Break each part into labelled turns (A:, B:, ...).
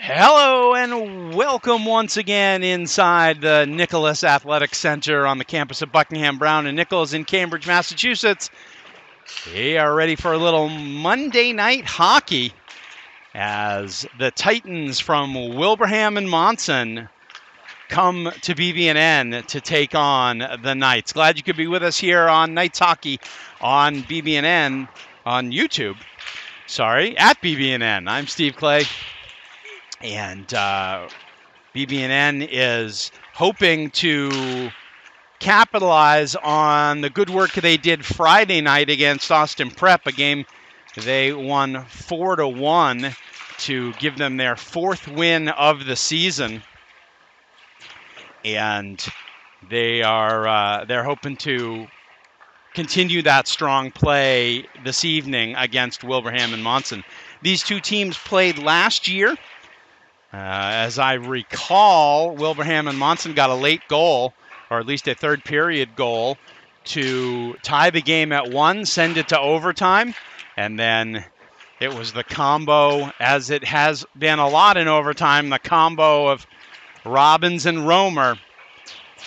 A: Hello and welcome once again inside the Nicholas Athletic Center on the campus of Buckingham Brown and Nichols in Cambridge, Massachusetts. We are ready for a little Monday night hockey as the Titans from Wilbraham and Monson come to BB&N to take on the Knights. Glad you could be with us here on Knights Hockey on BB&N on YouTube. At BB&N. I'm Steve Clay. And BB&N is hoping to capitalize on the good work they did Friday night against Austin Prep, a game they won 4-1 to give them their fourth win of the season. And they're hoping to continue that strong play this evening against Wilbraham and Monson. These two teams played last year. As I recall, Wilbraham and Monson got a late goal, or at least a third period goal, to tie the game at 1, send it to overtime, and then it was the combo, as it has been a lot in overtime, the combo of Robbins and Romer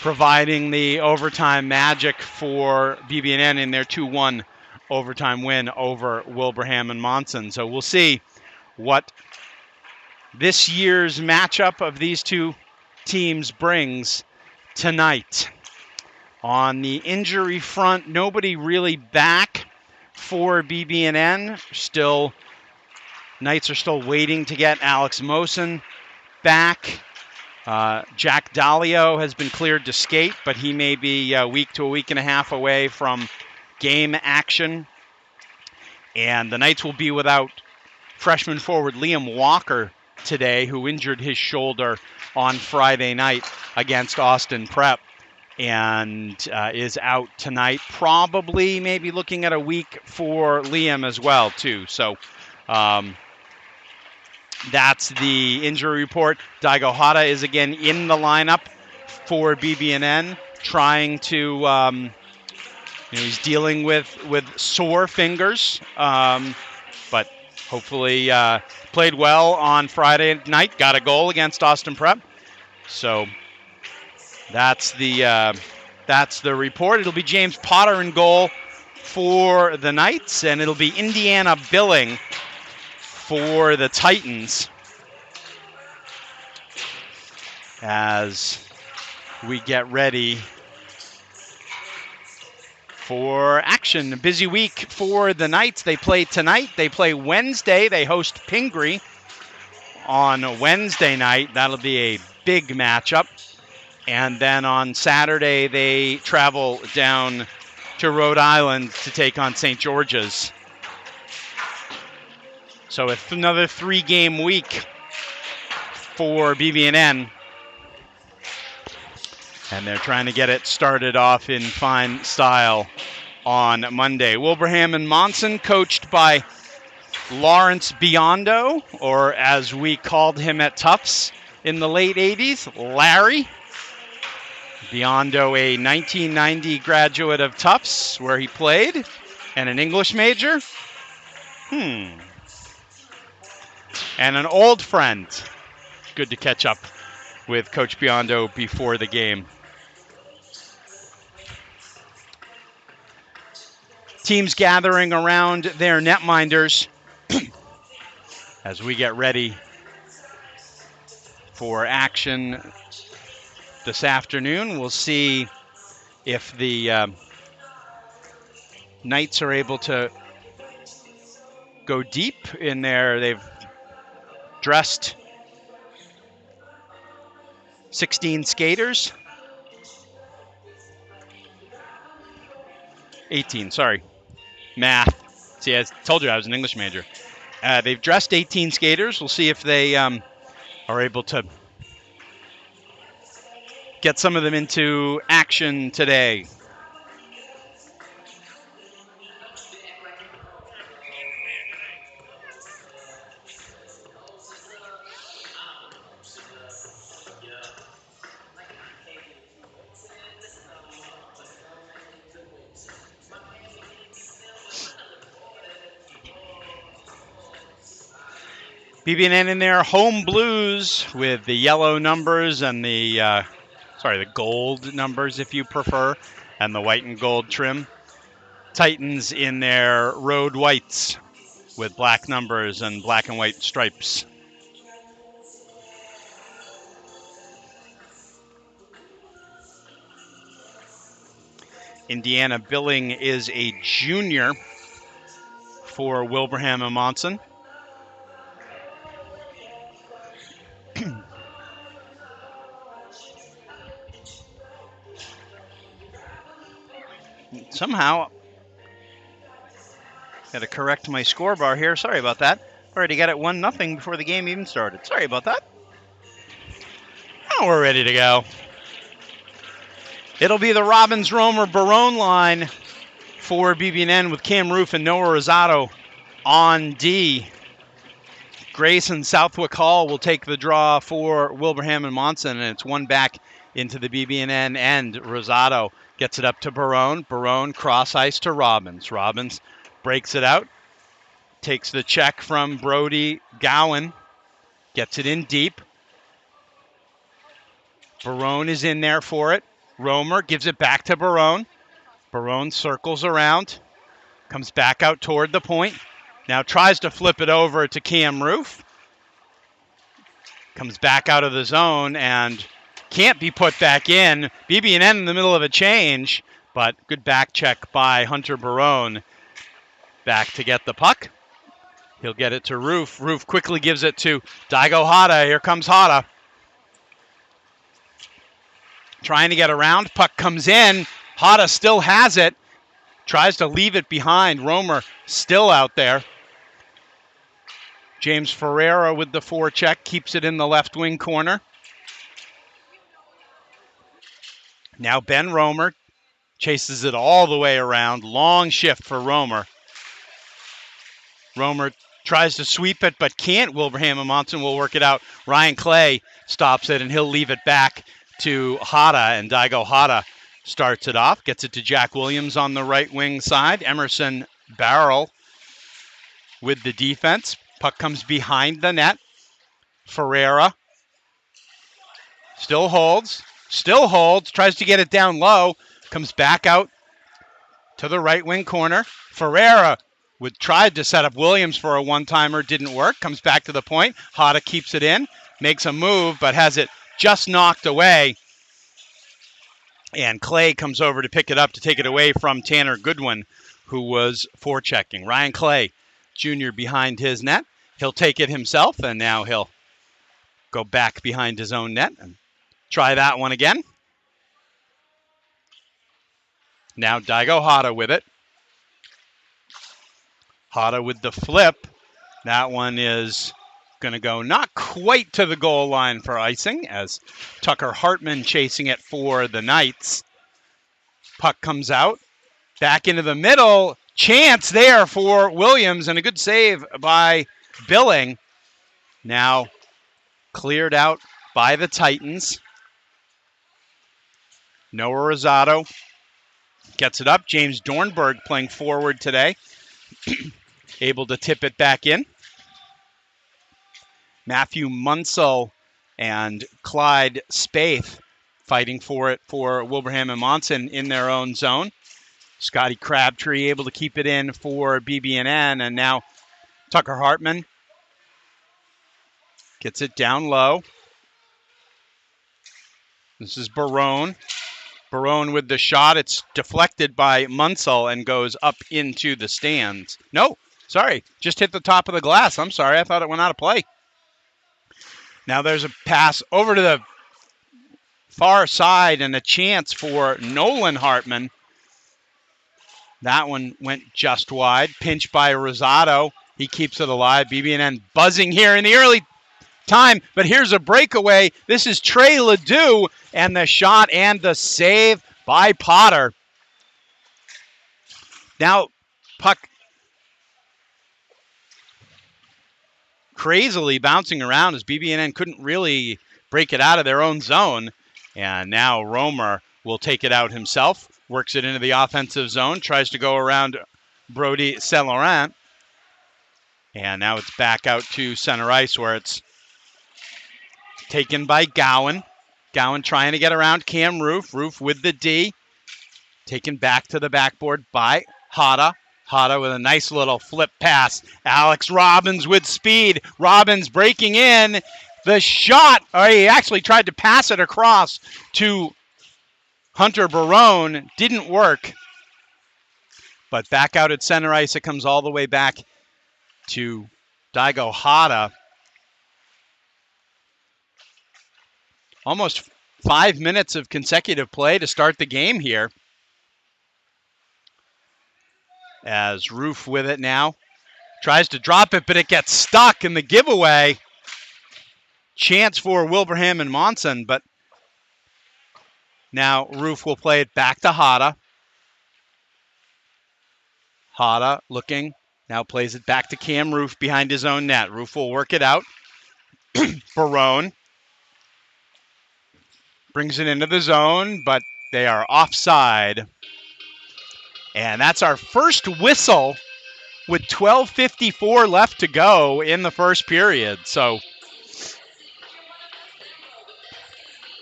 A: providing the overtime magic for BB&N in their 2-1 overtime win over Wilbraham and Monson. So we'll see what this year's matchup of these two teams brings tonight. On the injury front, nobody really back for BB&N. Knights are still waiting to get Alex Mosin back. Jack Dalio has been cleared to skate, but he may be a week to a week and a half away from game action. And the Knights will be without freshman forward Liam Walker today, who injured his shoulder on Friday night against Austin Prep and is out tonight. Probably maybe looking at a week for Liam as well, too. So that's the injury report. Daigo Hata is again in the lineup for BB&N, trying to, he's dealing with sore fingers, but hopefully played well on Friday night, got a goal against Austin Prep. So that's the report. It'll be James Potter in goal for the Knights, and it'll be Indiana Billing for the Titans as we get ready for action. A busy week for the Knights. They play tonight. They play Wednesday. They host Pingree on Wednesday night. That'll be a big matchup. And then on Saturday, they travel down to Rhode Island to take on St. George's. So it's another 3-game week for BB&N. And they're trying to get it started off in fine style on Monday. Wilbraham and Monson, coached by Lawrence Biondo, or as we called him at Tufts in the late 80s, Larry. Biondo, a 1990 graduate of Tufts, where he played, and an English major. And an old friend. Good to catch up with Coach Biondo before the game. Teams gathering around their netminders as we get ready for action this afternoon. We'll see if the Knights are able to go deep in there. They've dressed 16 skaters. 18, sorry. Math. See, I told you I was an English major. They've dressed 18 skaters. We'll see if they are able to get some of them into action today. BB&N in their home blues with the yellow numbers and the gold numbers if you prefer, and the white and gold trim. Titans in their road whites with black numbers and black and white stripes. Indiana Billing is a junior for Wilbraham and Monson. Somehow, got to correct my score bar here. Sorry about that. Already got it 1-0 before the game even started. Sorry about that. Now we're ready to go. It'll be the Robbins, Romer, Barone line for BB&N with Cam Roof and Noah Rosado on D. Grayson Southwick Hall will take the draw for Wilbraham and Monson, and it's one back into the BB&N end. Rosado gets it up to Barone. Barone cross ice to Robbins. Robbins breaks it out, takes the check from Brody Gowan, gets it in deep. Barone is in there for it. Romer gives it back to Barone. Barone circles around, comes back out toward the point. Now tries to flip it over to Cam Roof. Comes back out of the zone and can't be put back in. BB&N in the middle of a change, but good back check by Hunter Barone. Back to get the puck. He'll get it to Roof. Roof quickly gives it to Daigo Hata. Here comes Hata. Trying to get around. Puck comes in. Hata still has it. Tries to leave it behind. Romer still out there. James Ferreira with the forecheck. Keeps it in the left wing corner. Now Ben Romer chases it all the way around. Long shift for Romer. Romer tries to sweep it, but can't. Wilbraham and Monson will work it out. Ryan Clay stops it, and he'll leave it back to Hata, and Daigo Hata starts it off. Gets it to Jack Williams on the right wing side. Emerson Barrel with the defense. Puck comes behind the net. Ferreira still holds, tries to get it down low, comes back out to the right wing corner. Ferreira tried to set up Williams for a one-timer, didn't work, comes back to the point. Hata keeps it in, makes a move, but has it just knocked away. And Clay comes over to pick it up to take it away from Tanner Goodwin, who was forechecking. Ryan Clay, Jr. behind his net. He'll take it himself, and now he'll go back behind his own net and try that one again. Now Daigo Hata with it. Hata with the flip. That one is going to go not quite to the goal line for icing, as Tucker Hartman chasing it for the Knights. Puck comes out. Back into the middle. Chance there for Williams, and a good save by Billing. Now cleared out by the Titans. Noah Rosado gets it up. James Dornberg playing forward today. Able to tip it back in. Matthew Munsell and Clyde Spaeth fighting for it for Wilbraham and Monson in their own zone. Scotty Crabtree able to keep it in for BB&N, and now Tucker Hartman gets it down low. This is Barone. Barone with the shot. It's deflected by Munsell and goes up into the stands. No, sorry, just hit the top of the glass. I'm sorry, I thought it went out of play. Now there's a pass over to the far side and a chance for Nolan Hartman. That one went just wide. Pinch by Rosado. He keeps it alive. BB&N buzzing here in the early time, but here's a breakaway. This is Trey Ledoux, and the shot and the save by Potter. Now puck crazily bouncing around as BB&N couldn't really break it out of their own zone. And now Romer will take it out himself, works it into the offensive zone, tries to go around Brody Saint-Laurent. And now it's back out to center ice where it's taken by Gowan. Gowan trying to get around Cam Roof. Roof with the D. Taken back to the backboard by Hada. Hada with a nice little flip pass. Alex Robbins with speed. Robbins breaking in. The shot, or he actually tried to pass it across to Hunter Barone. Didn't work. But back out at center ice, it comes all the way back to Daigo Hada. Almost 5 minutes of consecutive play to start the game here. As Roof with it now. Tries to drop it, but it gets stuck in the giveaway. Chance for Wilbraham and Monson, but now Roof will play it back to Hada. Hada looking, now plays it back to Cam Roof behind his own net. Roof will work it out. Barone brings it into the zone, but they are offside. And that's our first whistle with 12:54 left to go in the first period. So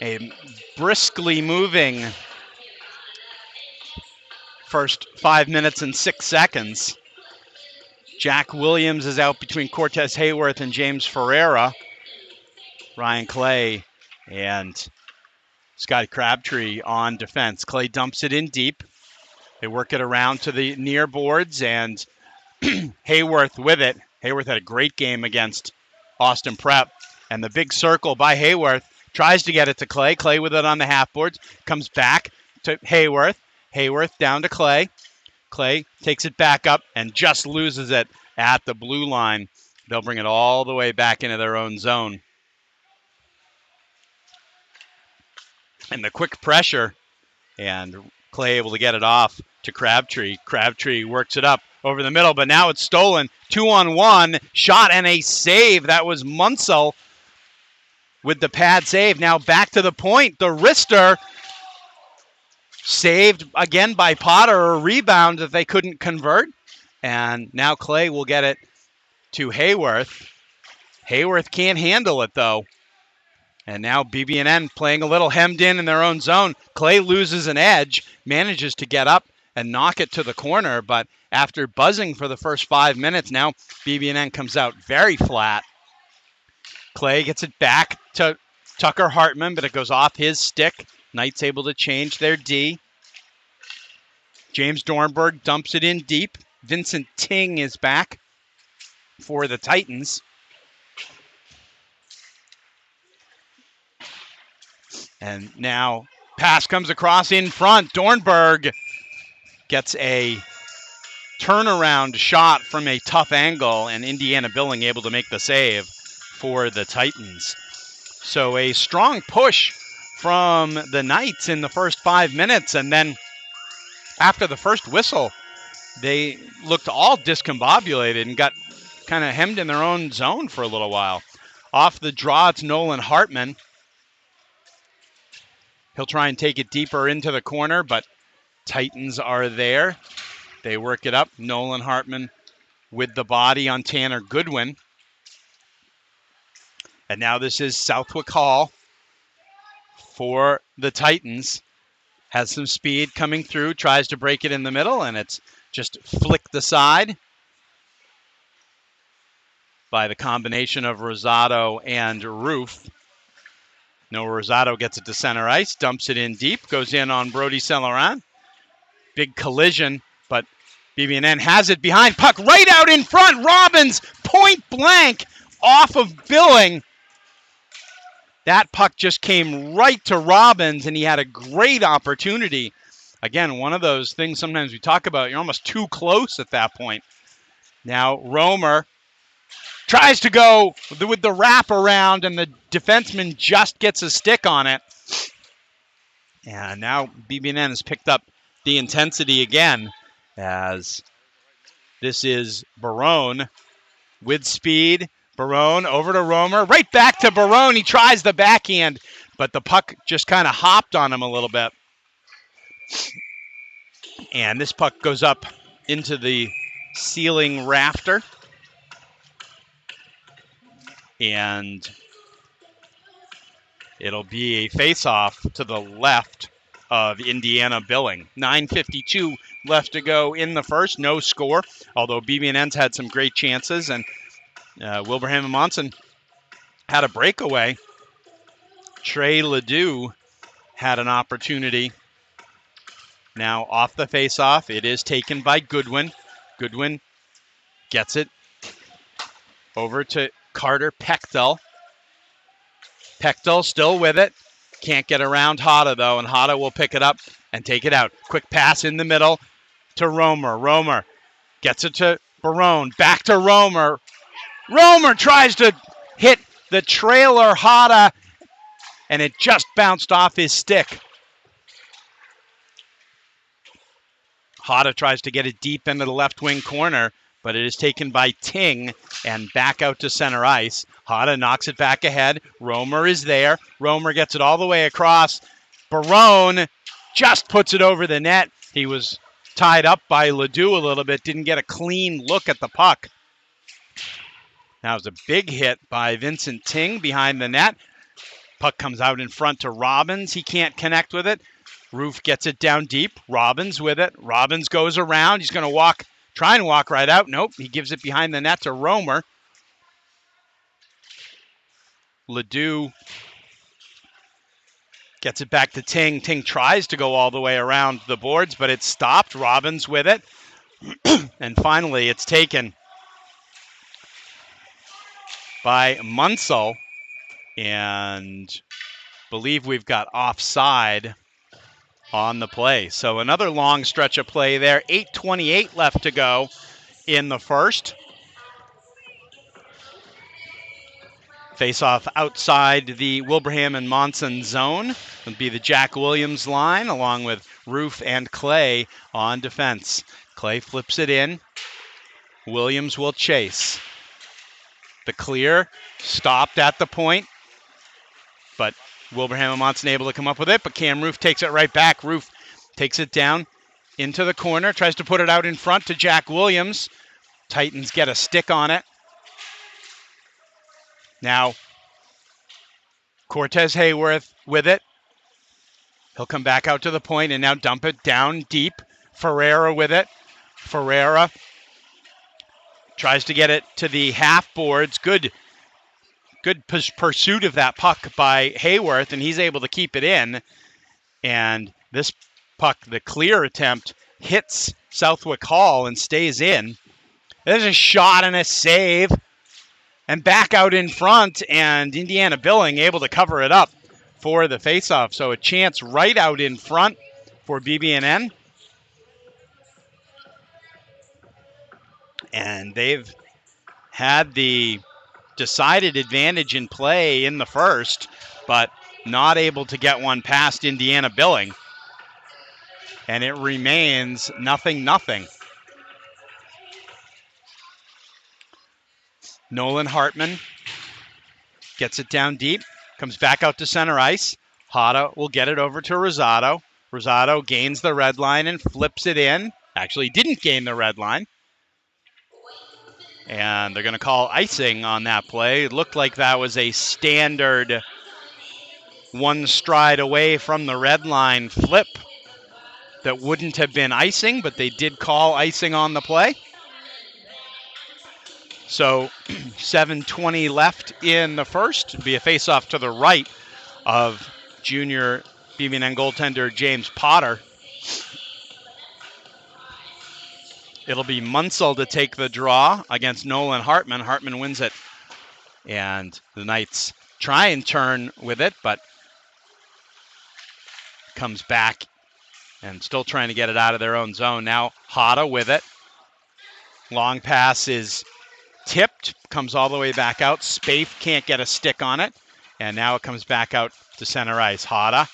A: a briskly moving first 5 minutes and 6 seconds. Jack Williams is out between Cortez Hayworth and James Ferreira. Ryan Clay and Scotty Crabtree on defense. Clay dumps it in deep. They work it around to the near boards, and Hayworth with it. Hayworth had a great game against Austin Prep. And the big circle by Hayworth tries to get it to Clay. Clay with it on the half boards. Comes back to Hayworth. Hayworth down to Clay. Clay takes it back up and just loses it at the blue line. They'll bring it all the way back into their own zone. And the quick pressure, and Clay able to get it off to Crabtree. Crabtree works it up over the middle, but now it's stolen. 2-on-1, shot and a save. That was Munsell with the pad save. Now back to the point. The wrister saved again by Potter, a rebound that they couldn't convert. And now Clay will get it to Hayworth. Hayworth can't handle it though. And now BB&N playing a little hemmed in their own zone. Clay loses an edge, manages to get up and knock it to the corner. But after buzzing for the first 5 minutes, now BB&N comes out very flat. Clay gets it back to Tucker Hartman, but it goes off his stick. Knights able to change their D. James Dornberg dumps it in deep. Vincent Ting is back for the Titans. And now pass comes across in front. Dornberg gets a turnaround shot from a tough angle, and Indiana Billing able to make the save for the Titans. So a strong push from the Knights in the first 5 minutes, and then after the first whistle, they looked all discombobulated and got kind of hemmed in their own zone for a little while. Off the draw, it's Nolan Hartman. He'll try and take it deeper into the corner, but Titans are there. They work it up. Nolan Hartman with the body on Tanner Goodwin. And now this is Southwick Hall for the Titans. Has some speed coming through, tries to break it in the middle, and it's just flicked aside by the combination of Rosado and Roof. Noah Rosado gets it to center ice, dumps it in deep, goes in on Brody Celeran. Big collision, but BB&N has it behind. Puck right out in front. Robbins, point blank, off of Billing. That puck just came right to Robbins, and he had a great opportunity. Again, one of those things sometimes we talk about, you're almost too close at that point. Now Romer tries to go with the wrap around, and the defenseman just gets a stick on it. And now BB&N has picked up the intensity again, as this is Barone with speed. Barone over to Romer, right back to Barone. He tries the backhand, but the puck just kind of hopped on him a little bit. And this puck goes up into the ceiling rafter. And it'll be a face-off to the left of Indiana Billing. 9:52 left to go in the first. No score, although BB&N's had some great chances, and Wilbraham Monson had a breakaway. Trey Ledoux had an opportunity. Now off the face-off, it is taken by Goodwin. Goodwin gets it over to Carter Pechtel. Pechtel still with it. Can't get around Hada, though, and Hada will pick it up and take it out. Quick pass in the middle to Romer. Romer gets it to Barone. Back to Romer. Romer tries to hit the trailer Hada, and it just bounced off his stick. Hada tries to get it deep into the left wing corner, but it is taken by Ting and back out to center ice. Hada knocks it back ahead. Romer is there. Romer gets it all the way across. Barone just puts it over the net. He was tied up by Ledoux a little bit, didn't get a clean look at the puck. That was a big hit by Vincent Ting behind the net. Puck comes out in front to Robbins. He can't connect with it. Roof gets it down deep. Robbins with it. Robbins goes around. He's going to try and walk right out. Nope, he gives it behind the net to Romer. Ledoux gets it back to Ting. Ting tries to go all the way around the boards, but it's stopped. Robbins with it. And finally, it's taken by Munsell. And believe we've got offside on the play. So another long stretch of play there. 8:28 left to go in the first. Face-off outside the Wilbraham and Monson zone. It'll be the Jack Williams line along with Roof and Clay on defense. Clay flips it in. Williams will chase. The clear stopped at the point, but Wilbraham and Monson able to come up with it, but Cam Roof takes it right back. Roof takes it down into the corner, tries to put it out in front to Jack Williams. Titans get a stick on it. Now, Cortez Hayworth with it. He'll come back out to the point and now dump it down deep. Ferreira with it. Ferreira tries to get it to the half boards. Good pursuit of that puck by Hayworth, and he's able to keep it in. And this puck, the clear attempt, hits Southwick Hall and stays in. There's a shot and a save. And back out in front, and Indiana Billing able to cover it up for the faceoff. So a chance right out in front for BB&N. And they've had the decided advantage in play in the first, but not able to get one past Indiana Billing. And it remains 0-0. Nolan Hartman gets it down deep, comes back out to center ice. Hada will get it over to Rosado. Rosado gains the red line and flips it in. Actually, didn't gain the red line. And they're going to call icing on that play. It looked like that was a standard one stride away from the red line flip that wouldn't have been icing, but they did call icing on the play. So 7:20 left in the first. It'll be a face-off to the right of junior BB&N goaltender James Potter. It'll be Munsell to take the draw against Nolan Hartman. Hartman wins it. And the Knights try and turn with it, but comes back and still trying to get it out of their own zone. Now Hada with it. Long pass is tipped, comes all the way back out. Spaeth can't get a stick on it. And now it comes back out to center ice. Hada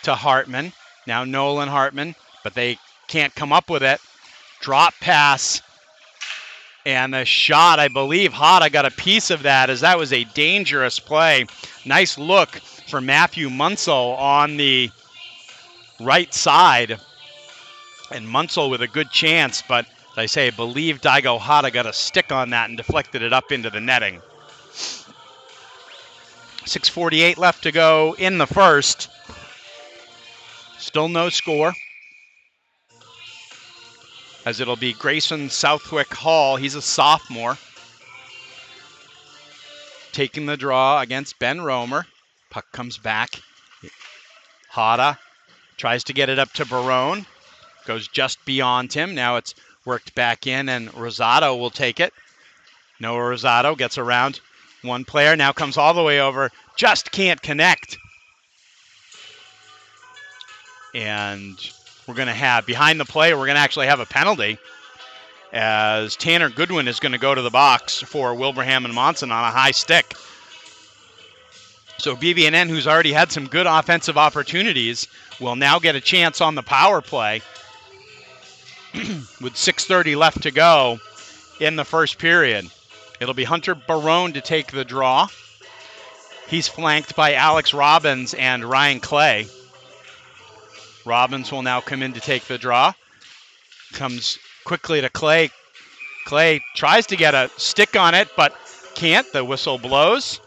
A: to Hartman. Now Nolan Hartman, but they can't come up with it. Drop pass. And the shot, I believe Hada got a piece of that, as that was a dangerous play. Nice look for Matthew Munsell on the right side. And Munsell with a good chance, but as I say, I believe Daigo Hada got a stick on that and deflected it up into the netting. 6:48 left to go in the first. Still no score, as it'll be Grayson Southwick Hall. He's a sophomore, taking the draw against Ben Romer. Puck comes back. Hada tries to get it up to Barone. Goes just beyond him. Now it's worked back in, and Rosado will take it. Noah Rosado gets around one player. Now comes all the way over. Just can't connect. And we're going to have, behind the play, we're going to actually have a penalty, as Tanner Goodwin is going to go to the box for Wilbraham and Monson on a high stick. So BB&N, who's already had some good offensive opportunities, will now get a chance on the power play with 6:30 left to go in the first period. It'll be Hunter Barone to take the draw. He's flanked by Alex Robbins and Ryan Clay. Robbins will now come in to take the draw. Comes quickly to Clay. Clay tries to get a stick on it, but can't. The whistle blows.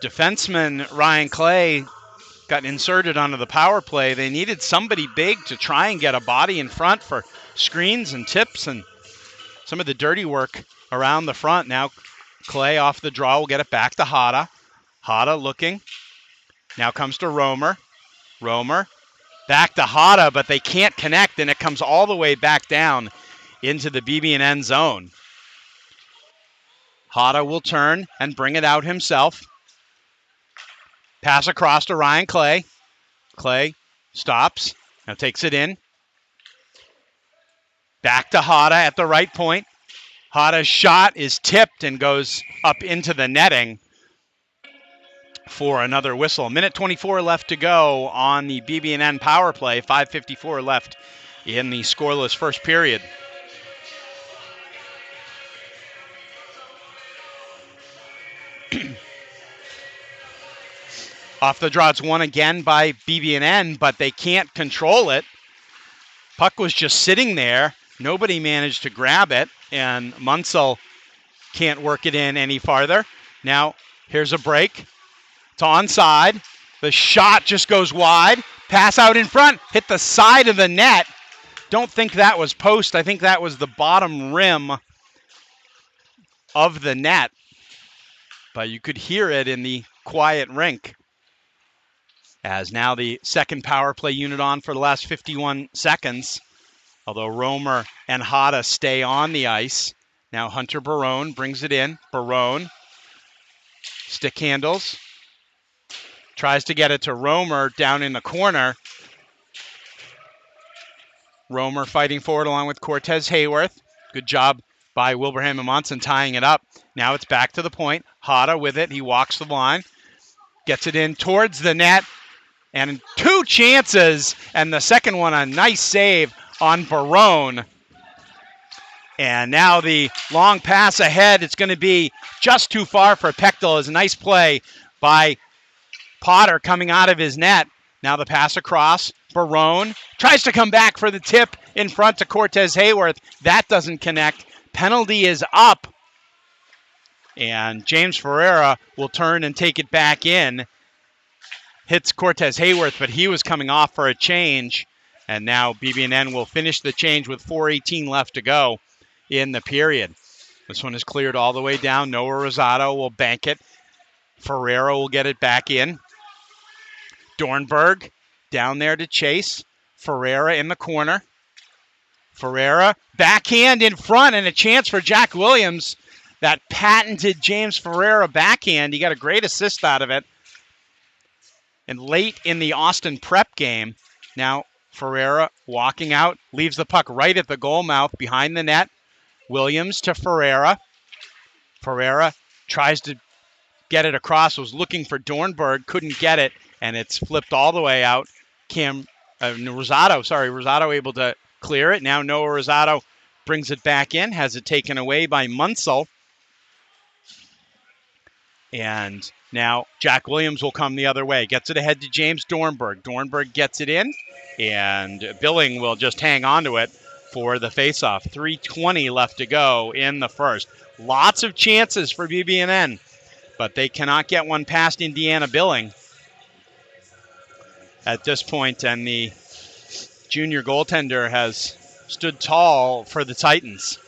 A: Defenseman Ryan Clay got inserted onto the power play. They needed somebody big to try and get a body in front for screens and tips and some of the dirty work around the front. Now Clay off the draw will get it back to Hada. Hada looking. Now comes to Romer. Romer back to Hada, but they can't connect, and it comes all the way back down into the BB&N zone. Hada will turn and bring it out himself. Pass across to Ryan Clay. Clay stops. Now takes it in. Back to Hada at the right point. Hada's shot is tipped and goes up into the netting for another whistle. 1:24 left to go on the BB&N power play. 5:54 left in the scoreless first period. Off the draw, it's won again by BB&N, but they can't control it. Puck was just sitting there. Nobody managed to grab it, and Munsell can't work it in any farther. Now, here's a break. It's onside. The shot just goes wide. Pass out in front. Hit the side of the net. Don't think that was post. I think that was the bottom rim of the net. But you could hear it in the quiet rink. As now the second power play unit on for the last 51 seconds. Although Romer and Hada stay on the ice. Now Hunter Barone brings it in. Barone. Stick handles. Tries to get it to Romer down in the corner. Romer fighting forward along with Cortez Hayworth. Good job by Wilbraham and Monson tying it up. Now it's back to the point. Hada with it. He walks the line. Gets it in towards the net. And two chances. And the second one, a nice save on Barone. And now the long pass ahead. It's going to be just too far for Pechtel. It's a nice play by Potter coming out of his net. Now the pass across. Barone tries to come back for the tip in front to Cortez Hayworth. That doesn't connect. Penalty is up. And James Ferreira will turn and take it back in. Hits Cortez Hayworth, but he was coming off for a change. And now BB&N will finish the change with 4:18 left to go in the period. This one is cleared all the way down. Noah Rosado will bank it. Ferreira will get it back in. Dornberg down there to chase. Ferreira in the corner. Ferreira backhand in front, and a chance for Jack Williams. That patented James Ferreira backhand. He got a great assist out of it. And late in the Austin Prep game, now Ferreira walking out, leaves the puck right at the goal mouth behind the net. Williams to Ferreira. Ferreira tries to get it across, was looking for Dornberg, couldn't get it, and it's flipped all the way out. Rosado able to clear it. Now Noah Rosado brings it back in, has it taken away by Munsell. And now Jack Williams will come the other way. Gets it ahead to James Dornberg. Dornberg gets it in, and Billing will just hang on to it for the faceoff. 3:20 left to go in the first. Lots of chances for BB&N, but they cannot get one past Indiana Billing at this point, and the junior goaltender has stood tall for the Titans.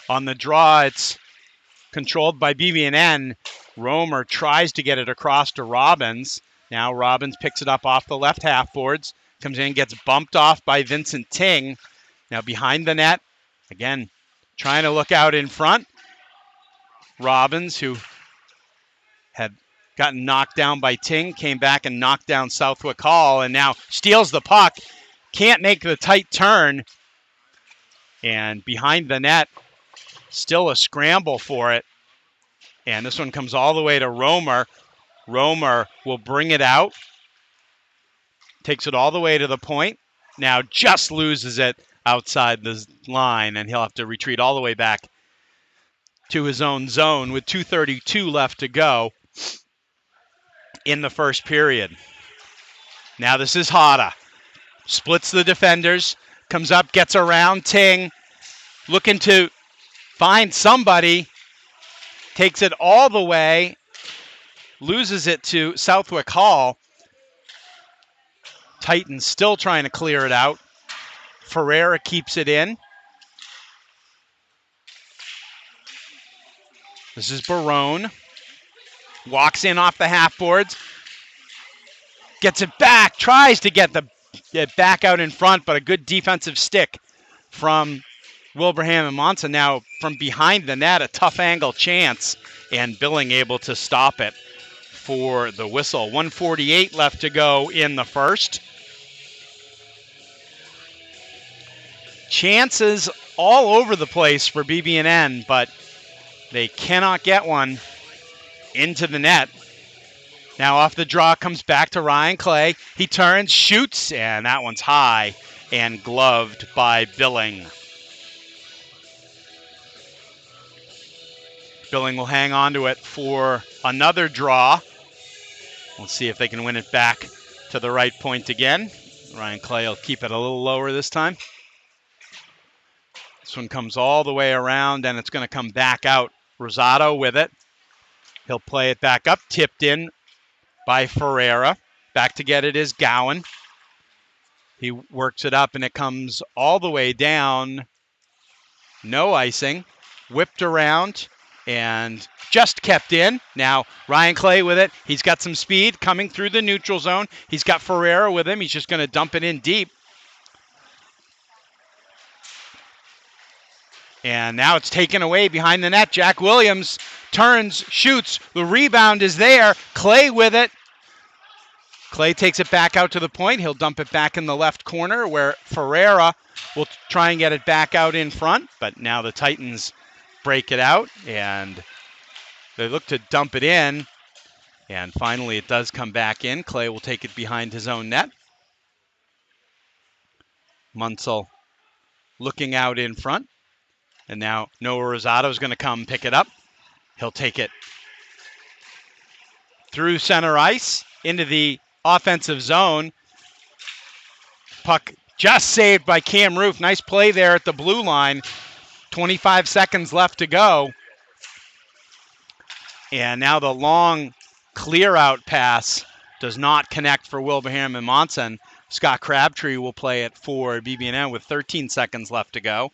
A: On the draw, it's controlled by BB&N. Romer tries to get it across to Robbins. Now Robbins picks it up off the left half boards, comes in, gets bumped off by Vincent Ting. Now behind the net, again, trying to look out in front. Robbins, who had gotten knocked down by Ting, came back and knocked down Southwick Hall, and now steals the puck. Can't make the tight turn. And behind the net, still a scramble for it. And this one comes all the way to Romer. Romer will bring it out. Takes it all the way to the point. Now just loses it outside the line, and he'll have to retreat all the way back to his own zone with 2:32 left to go in the first period. Now this is Hada. Splits the defenders. Comes up, gets around Ting. Looking to find somebody. Takes it all the way. Loses it to Southwick Hall. Titans still trying to clear it out. Ferreira keeps it in. This is Barone. Walks in off the half boards. Gets it back. Tries to get it back out in front, but a good defensive stick from Wilbraham and Monson. Now from behind the net, a tough angle chance, and Billing able to stop it for the whistle. 1:48 left to go in the first. Chances all over the place for BB&N, but they cannot get one into the net. Now off the draw comes back to Ryan Clay. He turns, shoots, and that one's high and gloved by Billing. Billing will hang on to it for another draw. We'll see if they can win it back to the right point again. Ryan Clay will keep it a little lower this time. This one comes all the way around, and it's going to come back out. Rosado with it. He'll play it back up, tipped in by Ferreira. Back to get it is Gowan. He works it up, and it comes all the way down. No icing. Whipped around and just kept in. Now Ryan Clay with it. He's got some speed coming through the neutral zone. He's got Ferreira with him. He's just going to dump it in deep. And now it's taken away behind the net. Jack Williams turns, shoots. The rebound is there. Clay with it. Clay takes it back out to the point. He'll dump it back in the left corner where Ferreira will try and get it back out in front. But now the Titans break it out, and they look to dump it in. And finally it does come back in. Clay will take it behind his own net. Munsell looking out in front. And now Noah Rosado is going to come pick it up. He'll take it through center ice into the offensive zone. Puck just saved by Cam Roof. Nice play there at the blue line. 25 seconds left to go. And now the long clear-out pass does not connect for Wilbraham and Monson. Scott Crabtree will play it for BB&N with 13 seconds left to go.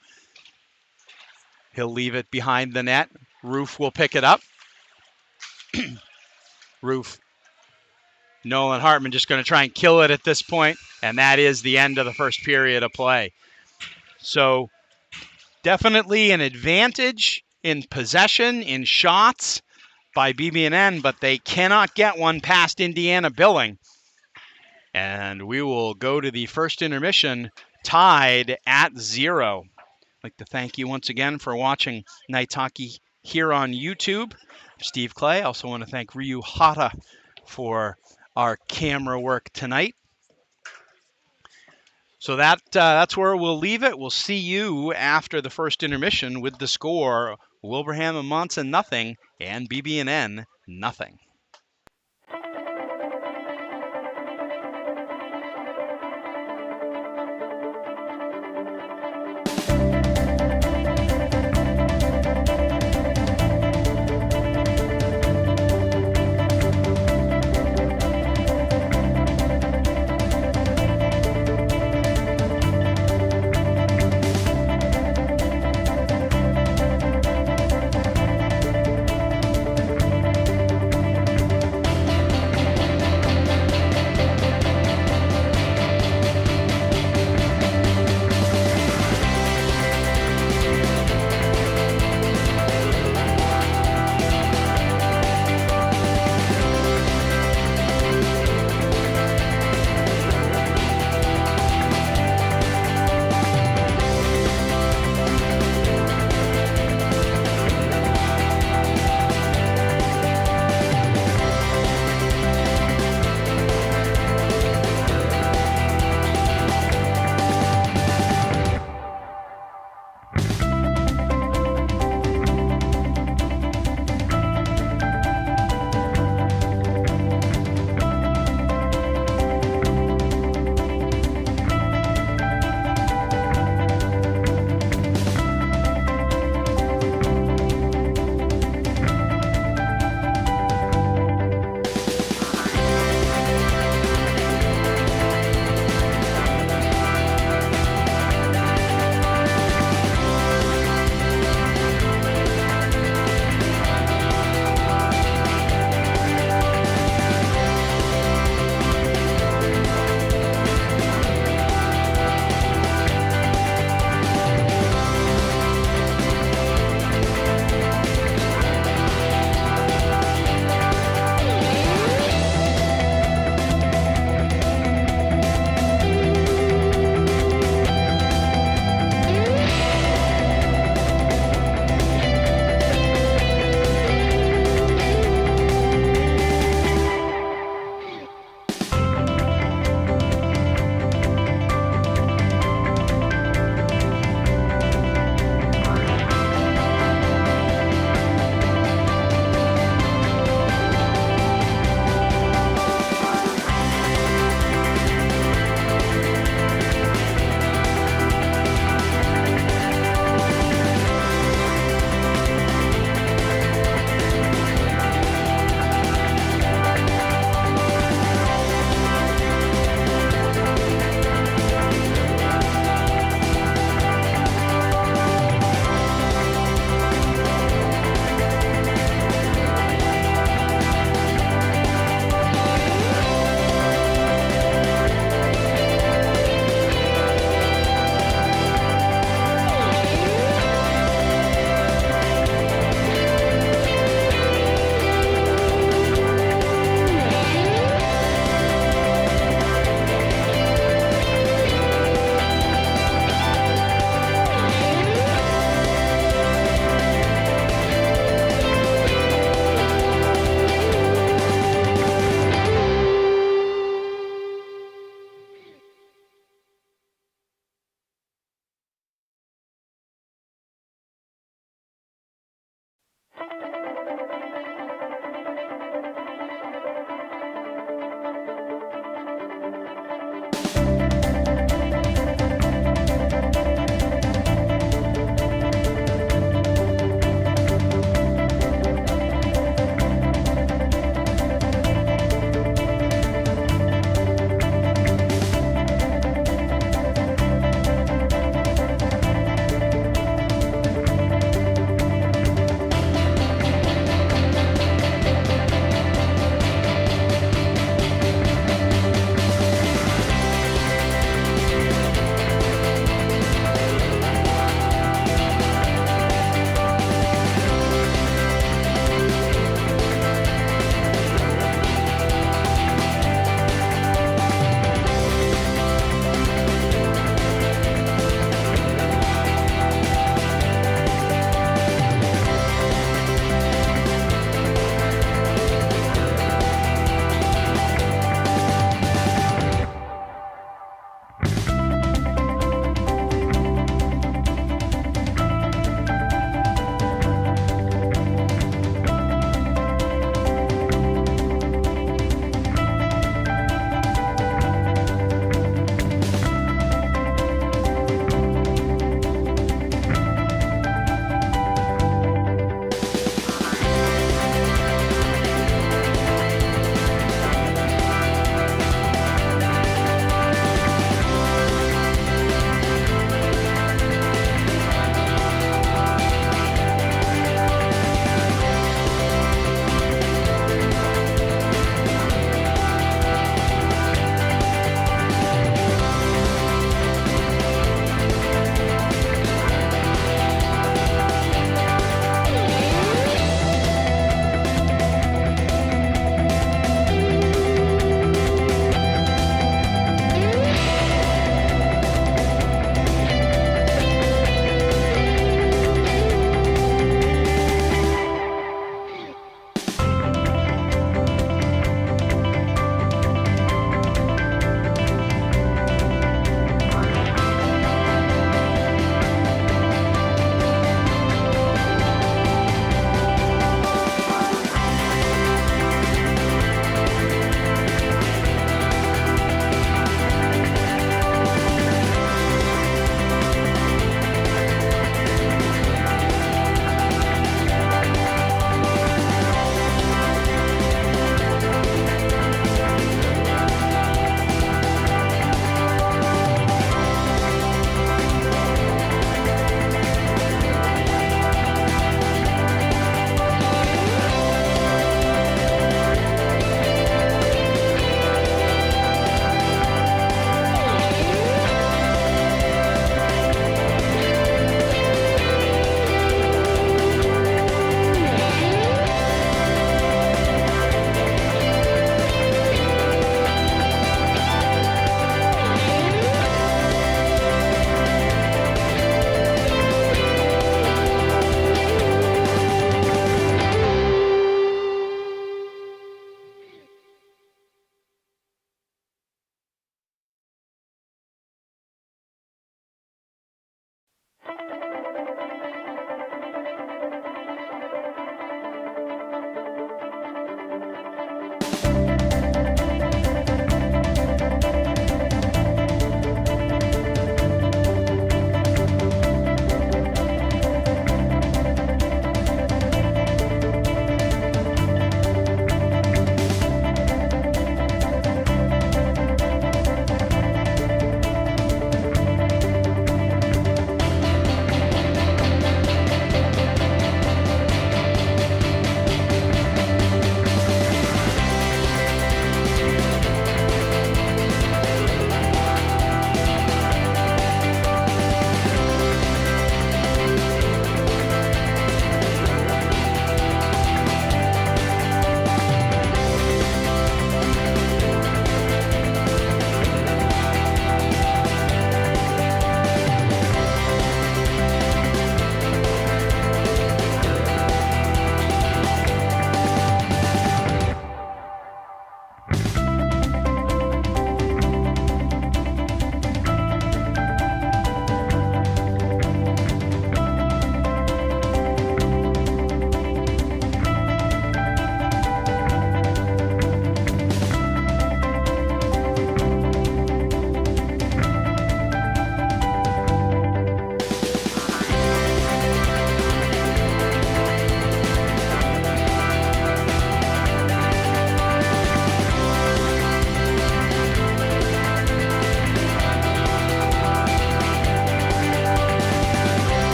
A: He'll leave it behind the net. Roof will pick it up. Roof. Nolan Hartman just going to try and kill it at this point, and that is the end of the first period of play. So definitely an advantage in possession, in shots by BB&N, but they cannot get one past Indiana Billing. And we will go to the first intermission tied at 0. I'd like to thank you once again for watching Night Hockey here on YouTube. I'm Steve Clay. I also want to thank Ryu Hata for our camera work tonight. So that's where we'll leave it. We'll see you after the first intermission with the score: Wilbraham and Monson 0 and BB&N 0.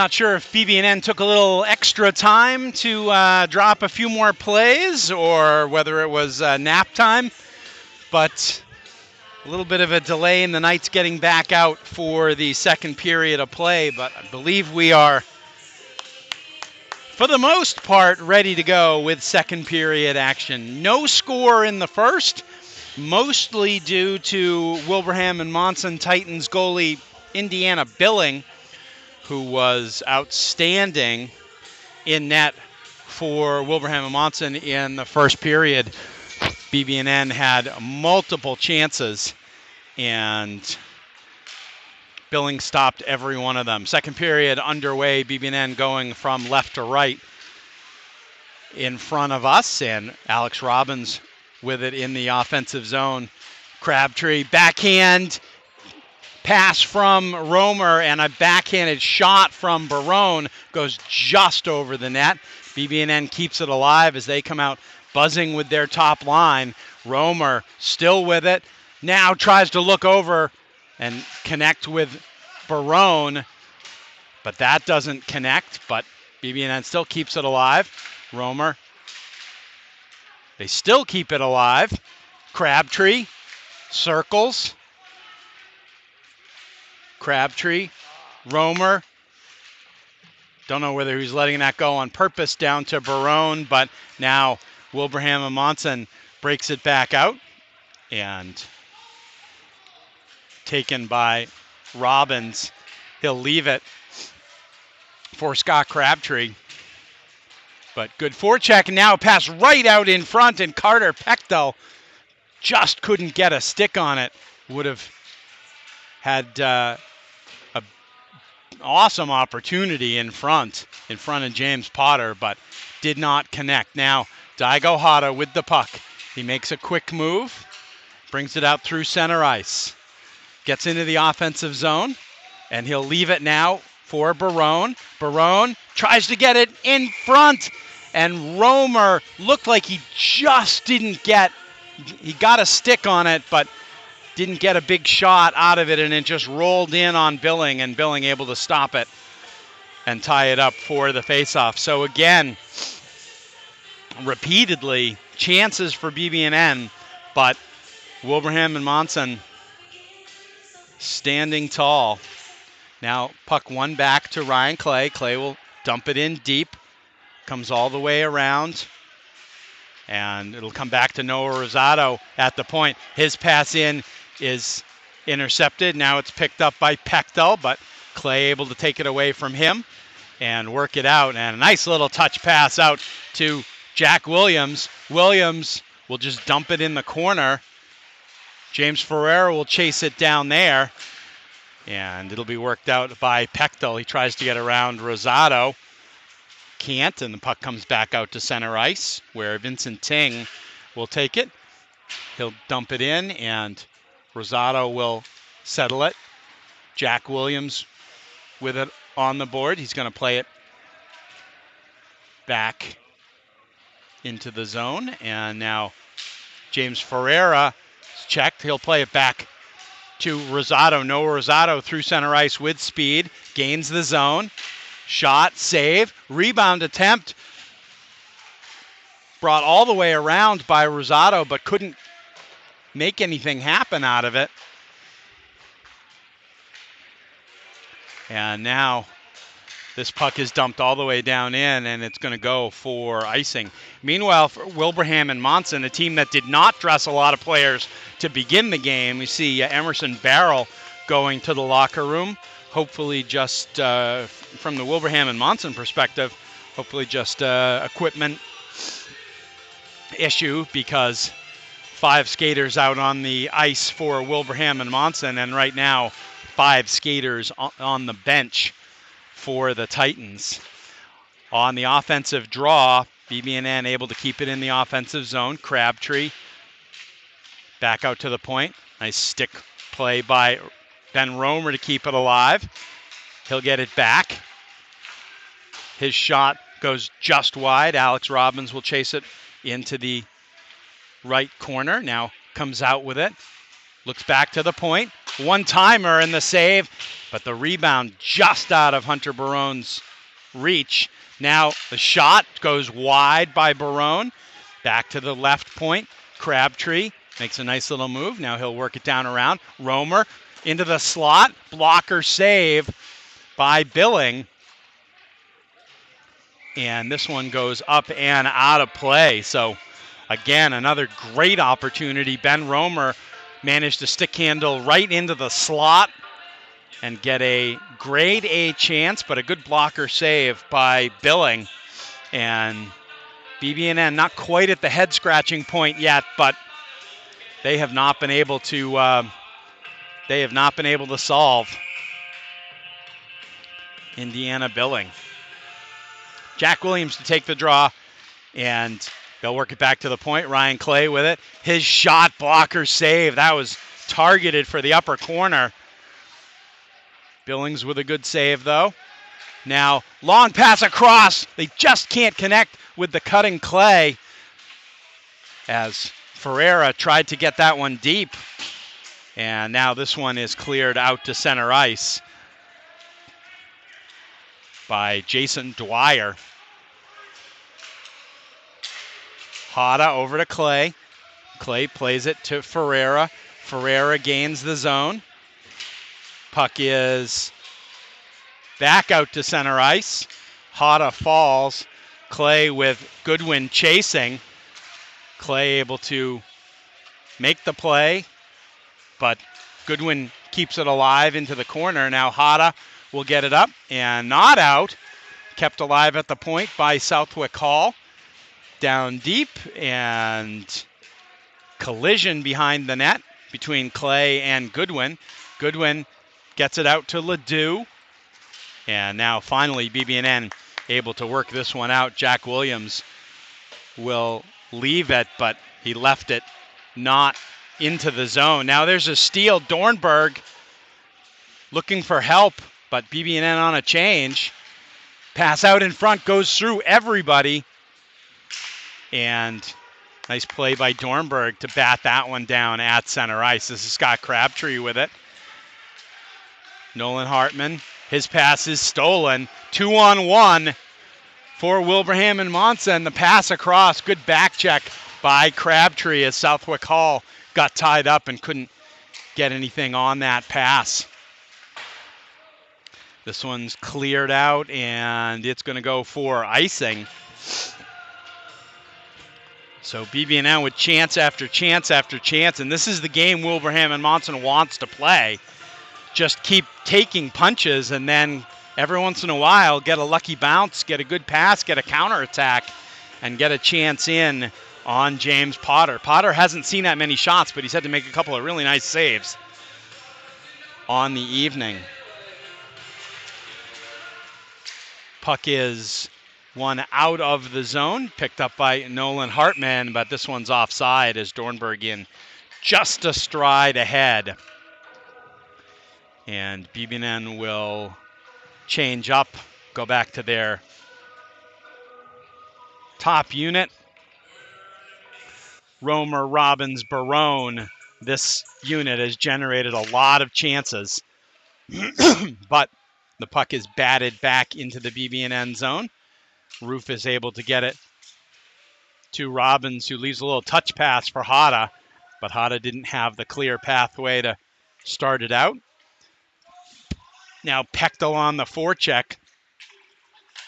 A: Not sure if BB&N took a little extra time to drop a few more plays or whether it was nap time, but a little bit of a delay in the Knights getting back out for the second period of play, but I believe we are, for the most part, ready to go with second period action. No score in the first, mostly due to Wilbraham and Monson Titans goalie Indiana Billing, who was outstanding in net for Wilbraham and Monson in the first period. BB&N had multiple chances, and Billing stopped every one of them. Second period underway, BB&N going from left to right in front of us, and Alex Robbins with it in the offensive zone. Crabtree, backhand pass from Romer, and a backhanded shot from Barone goes just over the net. BB&N keeps it alive as they come out buzzing with their top line. Romer still with it. Now tries to look over and connect with Barone, but that doesn't connect, but BB&N still keeps it alive. Romer, they still keep it alive. Crabtree circles. Crabtree, Romer, don't know whether he's letting that go on purpose down to Barone, but now Wilbraham and Monson breaks it back out, and taken by Robbins. He'll leave it for Scott Crabtree. But good forecheck, and now pass right out in front, and Carter Pechtel just couldn't get a stick on it. Would have had an awesome opportunity in front of James Potter, but did not connect. Now Daigo Hata with the puck. He makes a quick move, brings it out through center ice, gets into the offensive zone, and he'll leave it now for Barone. Barone tries to get it in front, and Romer looked like he just didn't get, he got a stick on it, but didn't get a big shot out of it, and it just rolled in on Billing, and Billing able to stop it and tie it up for the faceoff. So again, repeatedly chances for BB&N, but Wilbraham and Monson standing tall. Now puck one back to Ryan Clay. Clay will dump it in deep, comes all the way around, and it'll come back to Noah Rosado at the point. His pass in is intercepted. Now it's picked up by Pechtel, but Clay able to take it away from him and work it out. And a nice little touch pass out to Jack Williams. Williams will just dump it in the corner. James Ferreira will chase it down there, and it'll be worked out by Pechtel. He tries to get around Rosado. Can't, and the puck comes back out to center ice, where Vincent Ting will take it. He'll dump it in, and Rosado will settle it. Jack Williams with it on the board. He's going to play it back into the zone, and now James Ferreira is checked. He'll play it back to Rosado. Noah Rosado through center ice with speed, gains the zone. Shot, save, rebound attempt. Brought all the way around by Rosado, but couldn't make anything happen out of it. And now this puck is dumped all the way down in, and it's going to go for icing. Meanwhile, for Wilbraham and Monson, a team that did not dress a lot of players to begin the game, we see Emerson Barrell going to the locker room. Hopefully just, from the Wilbraham and Monson perspective, hopefully just equipment issue, because 5 skaters out on the ice for Wilbraham and Monson, and right now 5 skaters on the bench for the Titans. On the offensive draw, BB&N able to keep it in the offensive zone. Crabtree back out to the point. Nice stick play by Ben Romer to keep it alive. He'll get it back. His shot goes just wide. Alex Robbins will chase it into the right corner. Now comes out with it. Looks back to the point. one-timer in the save, but the rebound just out of Hunter Barone's reach. Now the shot goes wide by Barone. Back to the left point. Crabtree makes a nice little move. Now he'll work it down around. Romer into the slot. Blocker save by Billing. And this one goes up and out of play. So again, another great opportunity. Ben Romer managed to stick handle right into the slot and get a grade A chance, but a good blocker save by Billing. And BB&N not quite at the head scratching point yet, but they have not been able to solve Indiana Billing. Jack Williams to take the draw, and they'll work it back to the point. Ryan Clay with it. His shot blocker save. That was targeted for the upper corner. Billings with a good save, though. Now, long pass across. They just can't connect with the cutting Clay, as Ferreira tried to get that one deep. And now this one is cleared out to center ice by Jason Dwyer. Hada over to Clay. Clay plays it to Ferreira. Ferreira gains the zone. Puck is back out to center ice. Hada falls. Clay with Goodwin chasing. Clay able to make the play, but Goodwin keeps it alive into the corner. Now Hada will get it up and not out. Kept alive at the point by Southwick Hall. Down deep, and collision behind the net between Clay and Goodwin. Goodwin gets it out to Ledoux. And now finally BB&N able to work this one out. Jack Williams will leave it, but he left it not into the zone. Now there's a steal. Dornberg looking for help, but BB&N on a change. Pass out in front, goes through everybody. And nice play by Dornberg to bat that one down at center ice. This is Scott Crabtree with it. Nolan Hartman, his pass is stolen. 2-on-1 for Wilbraham and Monson. The pass across, good back check by Crabtree as Southwick Hall got tied up and couldn't get anything on that pass. This one's cleared out, and it's going to go for icing. So BB&N with chance after chance after chance, and this is the game Wilbraham and Monson wants to play. Just keep taking punches, and then every once in a while get a lucky bounce, get a good pass, get a counterattack, and get a chance in on James Potter. Potter hasn't seen that many shots, but he's had to make a couple of really nice saves on the evening. Puck is one out of the zone, picked up by Nolan Hartman, but this one's offside as Dornberg in just a stride ahead. And BB&N will change up, go back to their top unit. Romer, Robbins, Barone. This unit has generated a lot of chances, but the puck is batted back into the BB&N zone. Roof is able to get it to Robbins, who leaves a little touch pass for Hada, but Hada didn't have the clear pathway to start it out. Now Pechtel on the forecheck,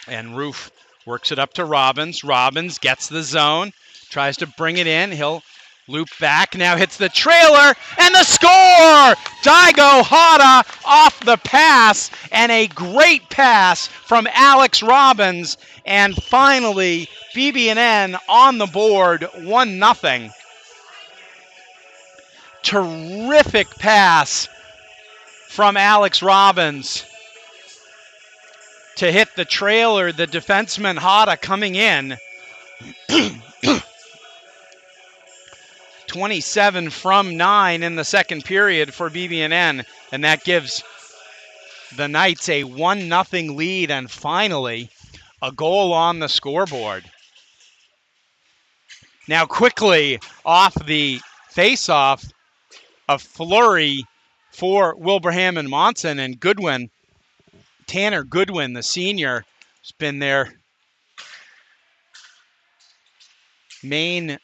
A: and Roof works it up to Robbins. Robbins gets the zone, tries to bring it in. He'll loop back, now hits the trailer, and the score! Daigo Hada off the pass, and a great pass from Alex Robbins. And finally, BB&N on the board, 1-0. Terrific pass from Alex Robbins to hit the trailer. The defenseman Hada coming in. 27 from 9 in the second period for BB&N, and that gives the Knights a 1-0 lead, and finally a goal on the scoreboard. Now quickly off the face-off, a flurry for Wilbraham and Monson, and Goodwin, Tanner Goodwin, the senior, has been their main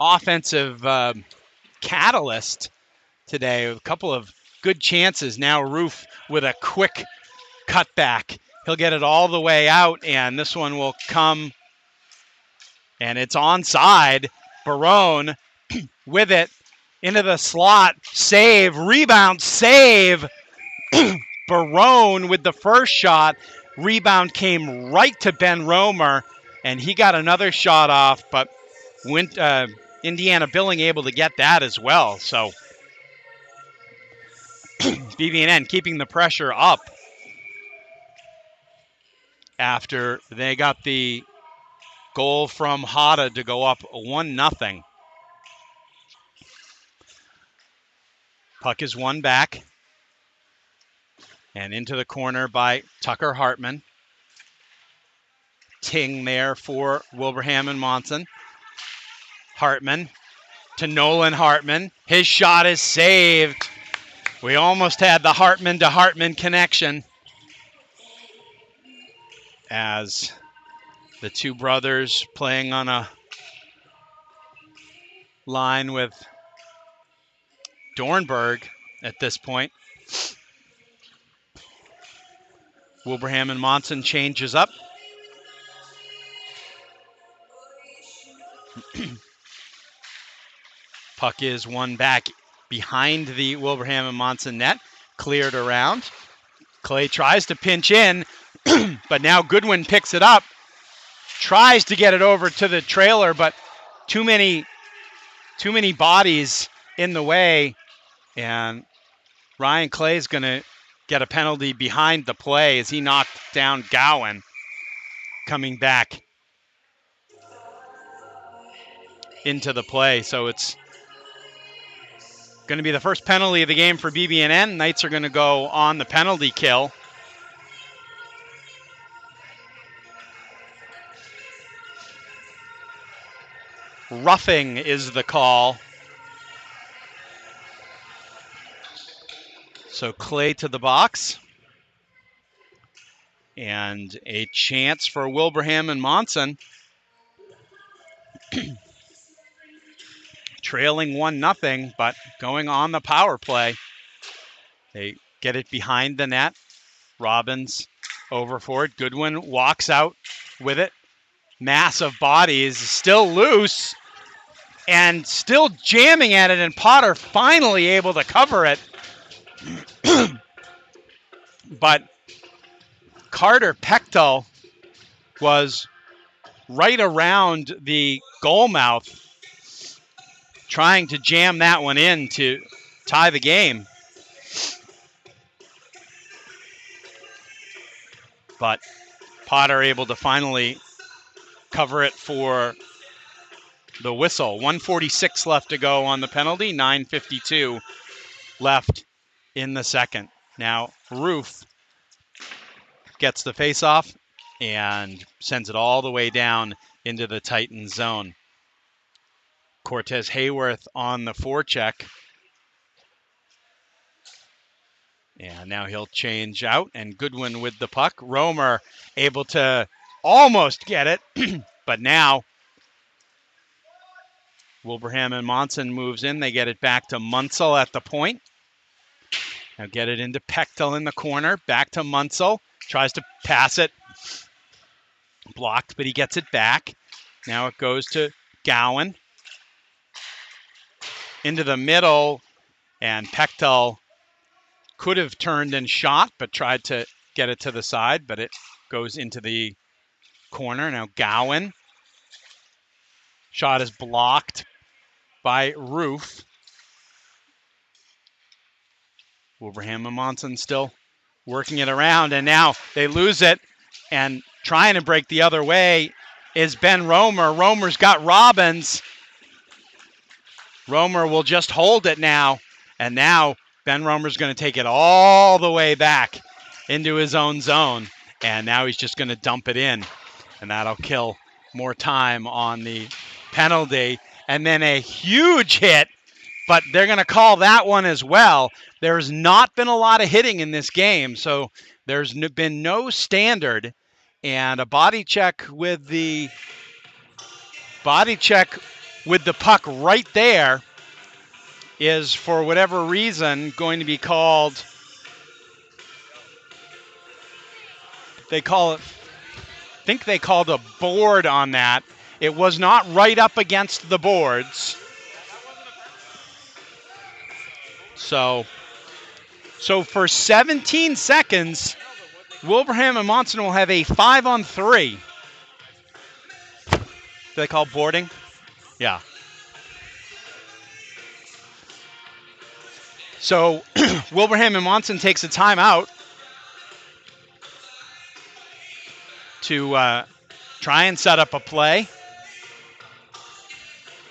A: offensive catalyst today. A couple of good chances. Now Roof with a quick cutback. He'll get it all the way out, and this one will come, and it's onside. Barone with it into the slot. Save, rebound, save. Barone with the first shot. Rebound came right to Ben Romer, and he got another shot off, but Indiana Billing able to get that as well. So BB&N keeping the pressure up after they got the goal from Hada to go up 1-0. Puck is won back and into the corner by Tucker Hartman. Ting there for Wilbraham and Monson. Hartman to Nolan Hartman. His shot is saved. We almost had the Hartman to Hartman connection as the two brothers playing on a line with Dornberg at this point. Wilbraham and Monson changes up. Puck is won back behind the Wilbraham and Monson net. Cleared around. Clay tries to pinch in, but now Goodwin picks it up. Tries to get it over to the trailer, but too many bodies in the way. And Ryan Clay's going to get a penalty behind the play as he knocked down Gowan. Coming back into the play. So it's going to be the first penalty of the game for BB&N. Knights are going to go on the penalty kill. Roughing is the call. So Clay to the box. And a chance for Wilbraham and Monson. Trailing 1-0, but going on the power play. They get it behind the net. Robbins over for it. Goodwin walks out with it. Mass of bodies, still loose and still jamming at it, and Potter finally able to cover it. But Carter Pechtel was right around the goal mouth, trying to jam that one in to tie the game. But Potter able to finally cover it for the whistle. 1:46 left to go on the penalty, 9:52 left in the second. Now Roof gets the face-off and sends it all the way down into the Titan zone. Cortez Hayworth on the forecheck. And now he'll change out, and Goodwin with the puck. Romer able to almost get it, but now Wilbraham and Monson moves in. They get it back to Munsell at the point. Now get it into Pechtel in the corner. Back to Munsell. Tries to pass it. Blocked, but he gets it back. Now it goes to Gowan. Into the middle, and Pechtel could have turned and shot, but tried to get it to the side, but it goes into the corner. Now Gowan. Shot is blocked by Roof. Wilbraham and Monson still working it around, and now they lose it, and trying to break the other way is Ben Romer. Romer's got Robbins. Romer will just hold it now, and now Ben Romer's going to take it all the way back into his own zone, and now he's just going to dump it in, and that'll kill more time on the penalty. And then a huge hit but they're going to call that one as well. There's not been a lot of hitting in this game, so there's been no standard, and a body check with the puck right there is, for whatever reason, going to be called. I think they called a board on that. It was not right up against the boards. So for 17 seconds, Wilbraham and Monson will have a 5-on-3. Do they call boarding? Yeah. So Wilbraham and Monson takes a timeout to try and set up a play.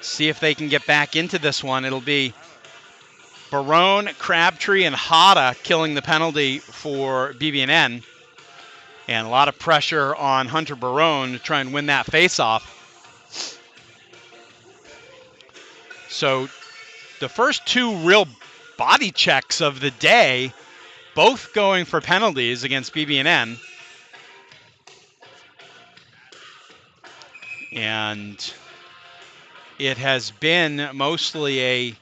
A: See if they can get back into this one. It'll be Barone, Crabtree, and Hada killing the penalty for BB&N. And a lot of pressure on Hunter Barone to try and win that faceoff. So the first two real body checks of the day, both going for penalties against BB&N. And it has been mostly a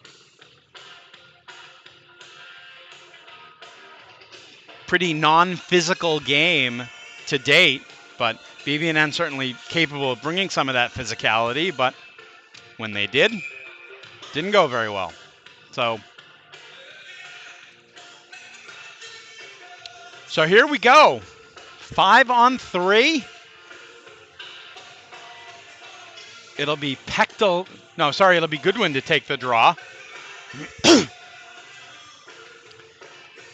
A: pretty non-physical game to date, but BB&N certainly capable of bringing some of that physicality, but when they didn't go very well. So here we go. 5-on-3. It'll be it'll be Goodwin to take the draw.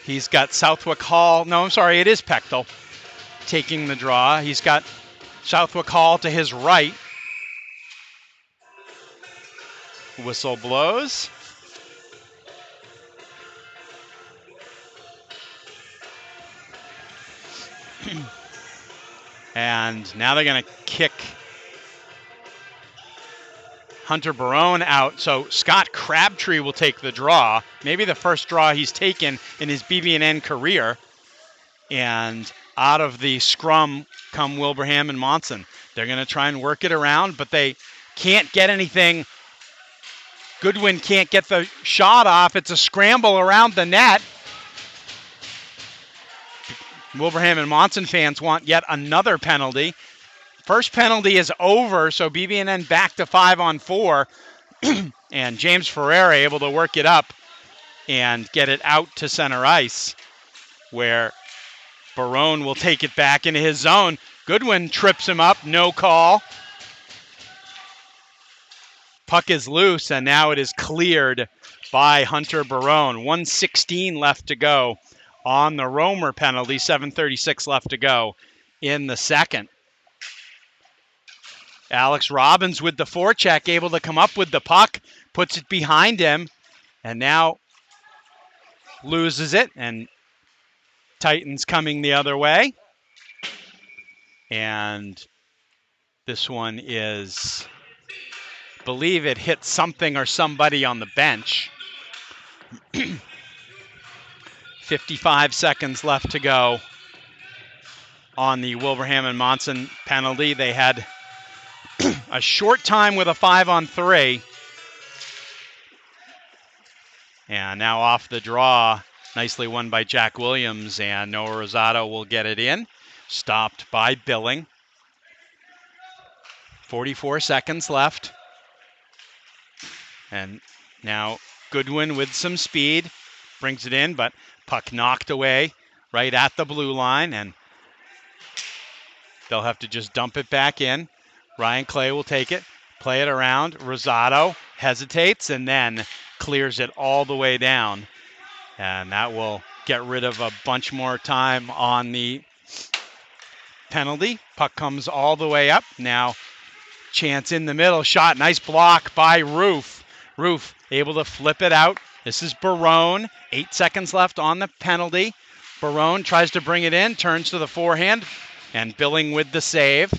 A: He's got Southwick Hall. No, I'm sorry, it is Pechtel taking the draw. He's got Southwick Hall to his right. Whistle blows. And now they're going to kick Hunter Barone out. So Scott Crabtree will take the draw. Maybe the first draw he's taken in his BB&N career. And out of the scrum come Wilbraham and Monson. They're going to try and work it around, but they can't get anything. Goodwin can't get the shot off. It's a scramble around the net. Wilbraham and Monson fans want yet another penalty. First penalty is over, so BB&N back to 5-on-4. And James Ferreira able to work it up and get it out to center ice, where Barone will take it back into his zone. Goodwin trips him up, no call. Puck is loose, and now it is cleared by Hunter Barone. 1:16 left to go on the Romer penalty, 7:36 left to go in the second. Alex Robbins with the forecheck, able to come up with the puck, puts it behind him, and now loses it, and Titans coming the other way. And this one is, I believe it hit something or somebody on the bench. 55 seconds left to go on the Wilbraham and Monson penalty. They had a short time with a 5-on-3. And now off the draw, nicely won by Jack Williams, and Noah Rosado will get it in. Stopped by Billing. 44 seconds left. And now Goodwin with some speed brings it in, but puck knocked away right at the blue line, and they'll have to just dump it back in. Ryan Clay will take it, play it around. Rosado hesitates and then clears it all the way down. And that will get rid of a bunch more time on the penalty. Puck comes all the way up. Now chance in the middle. Shot. Nice block by Roof. Roof able to flip it out. This is Barone. 8 seconds left on the penalty. Barone tries to bring it in. Turns to the forehand. And Billing with the save.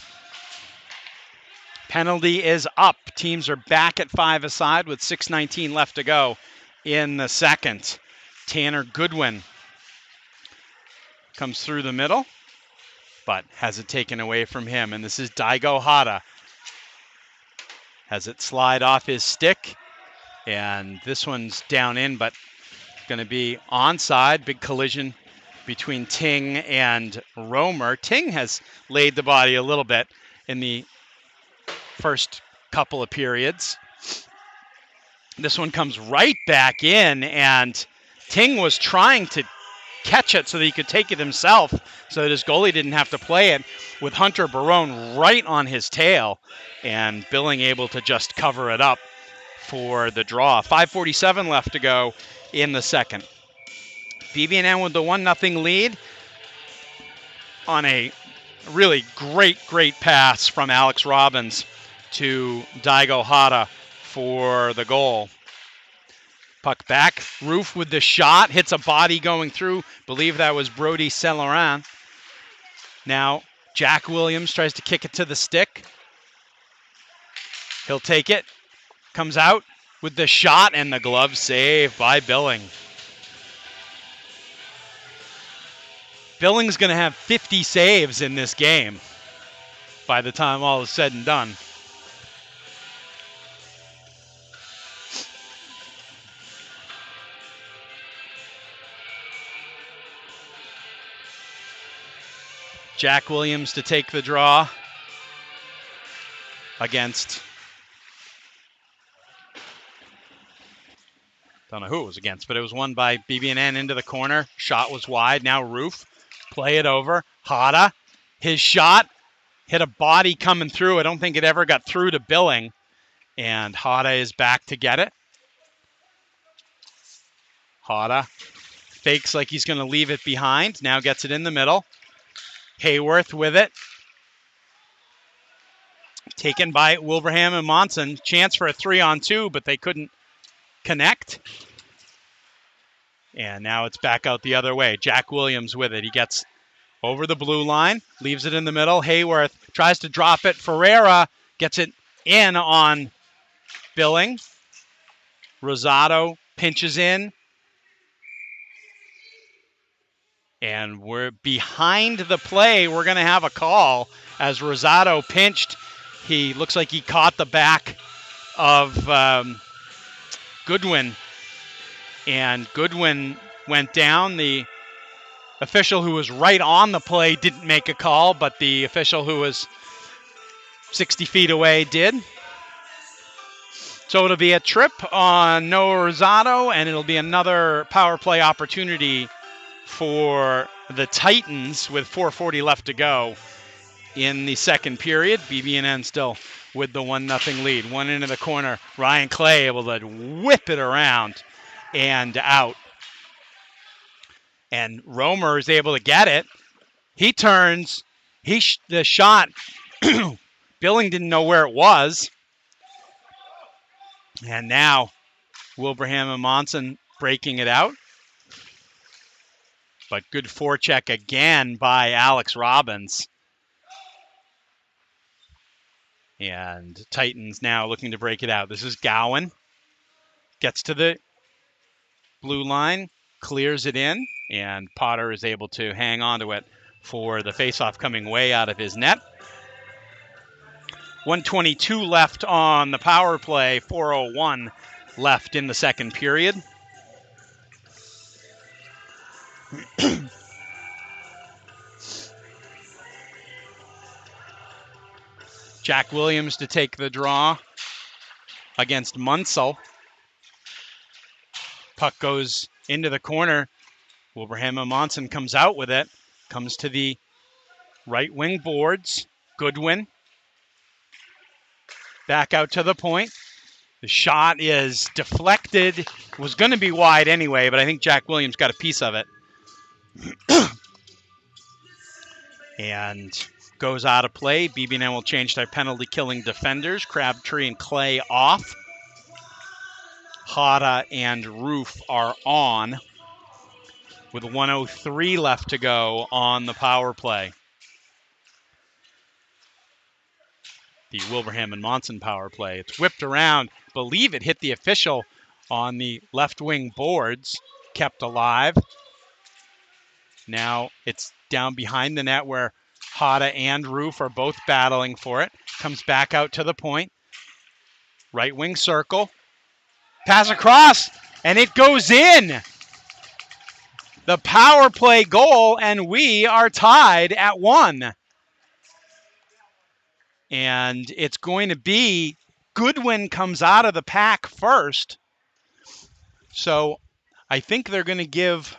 A: Penalty is up. Teams are back at 5 aside with 6:19 left to go in the second. Tanner Goodwin comes through the middle, but has it taken away from him. And this is Daigo Hata. Has it slide off his stick. And this one's down in, but going to be onside. Big collision between Ting and Romer. Ting has laid the body a little bit in the first couple of periods. This one comes right back in, and Ting was trying to catch it so that he could take it himself, so that his goalie didn't have to play it, with Hunter Barone right on his tail, and Billing able to just cover it up for the draw. 5:47 left to go in the second. BB&N with the 1-0 lead on a really great pass from Alex Robbins to Daigo Hata for the goal. Puck back, Roof with the shot, hits a body going through. Believe that was Brody Saint-Laurent. Now Jack Williams tries to kick it to the stick. He'll take it, comes out with the shot, and the glove save by Billing. Billing's going to have 50 saves in this game by the time all is said and done. Jack Williams to take the draw against, don't know who it was against, but it was won by BB&N into the corner. Shot was wide. Now Roof, play it over. Hata, his shot, hit a body coming through. I don't think it ever got through to Billing. And Hata is back to get it. Hata fakes like he's going to leave it behind. Now gets it in the middle. Hayworth with it. Taken by Wilbraham and Monson. Chance for a 3-on-2, but they couldn't connect. And now it's back out the other way. Jack Williams with it. He gets over the blue line, leaves it in the middle. Hayworth tries to drop it. Ferreira gets it in on Billing. Rosado pinches in. And we're behind the play. We're going to have a call as Rosado pinched. He looks like he caught the back of Goodwin. And Goodwin went down. The official who was right on the play didn't make a call, but the official who was 60 feet away did. So it'll be a trip on Noah Rosado, and it'll be another power play opportunity for the Titans with 4:40 left to go in the second period. BB&N still with the 1-0 lead. One into the corner. Ryan Clay able to whip it around and out. And Romer is able to get it. He turns. The shot, Billing didn't know where it was. And now Wilbraham and Monson breaking it out. But good forecheck again by Alex Robbins. And Titans now looking to break it out. This is Gowan. Gets to the blue line, clears it in, and Potter is able to hang on to it for the faceoff coming way out of his net. 1:22 left on the power play, 4:01 left in the second period. Jack Williams to take the draw against Munsell. Puck goes into the corner. Wilbraham Monson comes out with it. Comes to the right wing boards. Goodwin. Back out to the point. The shot is deflected. Was going to be wide anyway, but I think Jack Williams got a piece of it. And goes out of play. BB&N will change their penalty killing defenders. Crabtree and Clay off. Hata and Roof are on with 1:03 left to go on the power play. the Wilbraham and Monson power play. It's whipped around. Believe it hit the official on the left wing boards. Kept alive. Now it's down behind the net where Hada and Roof are both battling for it. Comes back out to the point. Right wing circle. Pass across, and it goes in. The power play goal, and we are tied at 1. And it's going to be Goodwin comes out of the pack first. So I think they're going to give,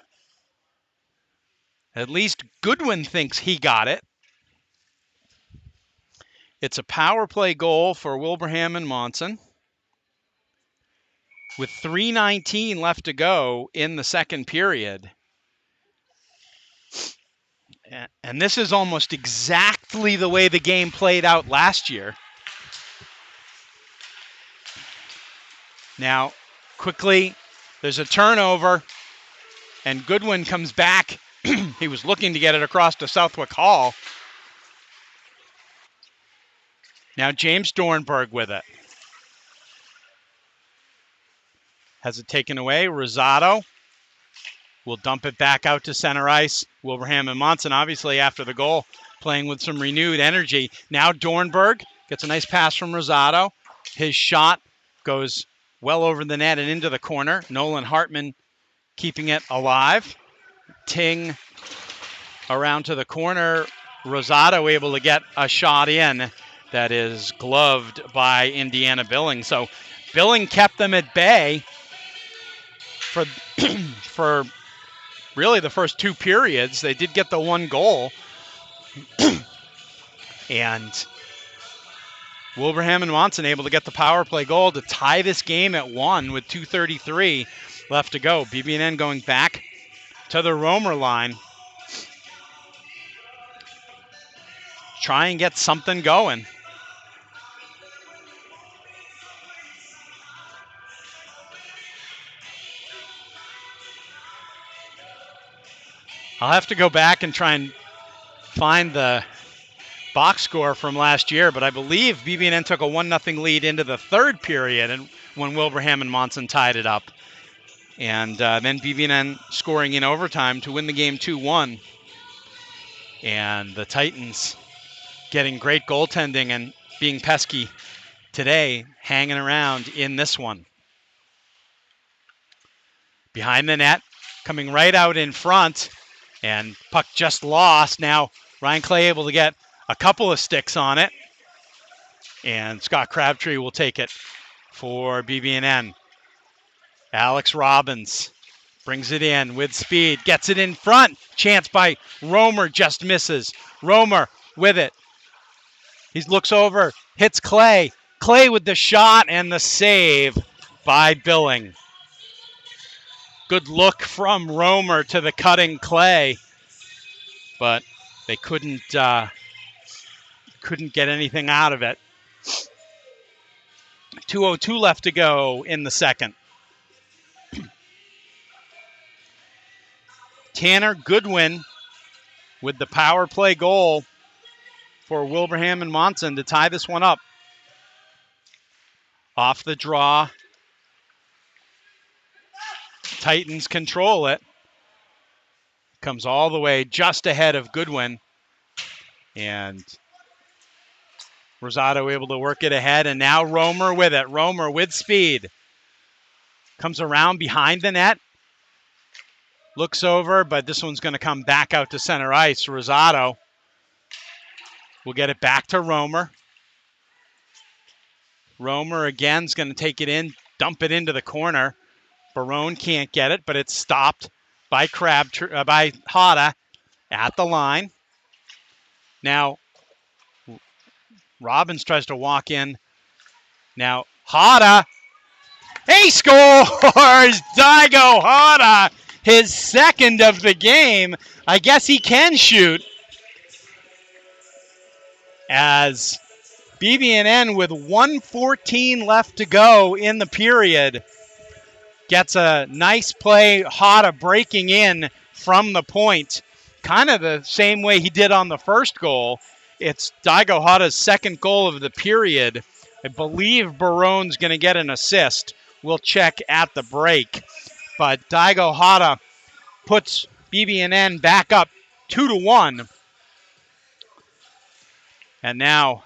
A: at least Goodwin thinks he got it. It's a power play goal for Wilbraham and Monson, with 3:19 left to go in the second period. And this is almost exactly the way the game played out last year. Now, quickly, there's a turnover, and Goodwin comes back. He was looking to get it across to Southwick Hall. Now James Dornberg with it. Has it taken away. Rosado will dump it back out to center ice. Wilbraham and Monson, obviously, after the goal, playing with some renewed energy. Now Dornberg gets a nice pass from Rosado. His shot goes well over the net and into the corner. Nolan Hartman keeping it alive. Ting around to the corner. Rosado able to get a shot in that is gloved by Indiana Billing. So Billing kept them at bay for really the first 2 periods. They did get the 1 goal. And Wilbraham and Monson able to get the power play goal to tie this game at 1 with 2:33 left to go. BB&N going back to the Romer line. Try and get something going. I'll have to go back and try and find the box score from last year, but I believe BB&N took a 1-0 lead into the third period and when Wilbraham and Monson tied it up. And then BB&N scoring in overtime to win the game 2-1. And the Titans getting great goaltending and being pesky today, hanging around in this one. Behind the net, coming right out in front. And puck just lost. Now Ryan Clay able to get a couple of sticks on it. And Scott Crabtree will take it for BB&N. Alex Robbins brings it in with speed. Gets it in front. Chance by Romer, just misses. Romer with it. He looks over, hits Clay. Clay with the shot and the save by Billing. Good look from Romer to the cutting Clay, but they couldn't get anything out of it. 2:02 left to go in the second. Tanner Goodwin with the power play goal for Wilbraham and Monson to tie this one up. Off the draw. Titans control it. Comes all the way just ahead of Goodwin. And Rosado able to work it ahead. And now Romer with it. Romer with speed. Comes around behind the net. Looks over, but this one's going to come back out to center ice. Rosado will get it back to Romer. Romer again is going to take it in, dump it into the corner. Barone can't get it, but it's stopped by by Hada at the line. Now, Robbins tries to walk in. Now, Hada, he scores! Daigo Hada, his second of the game. I guess he can shoot. As BB&N with 1:14 left to go in the period gets a nice play. Hada breaking in from the point, kind of the same way he did on the first goal. It's Daigo Hata's second goal of the period. I believe Barone's going to get an assist. We'll check at the break. But Daigo Hata puts BB&N back up 2-1. And now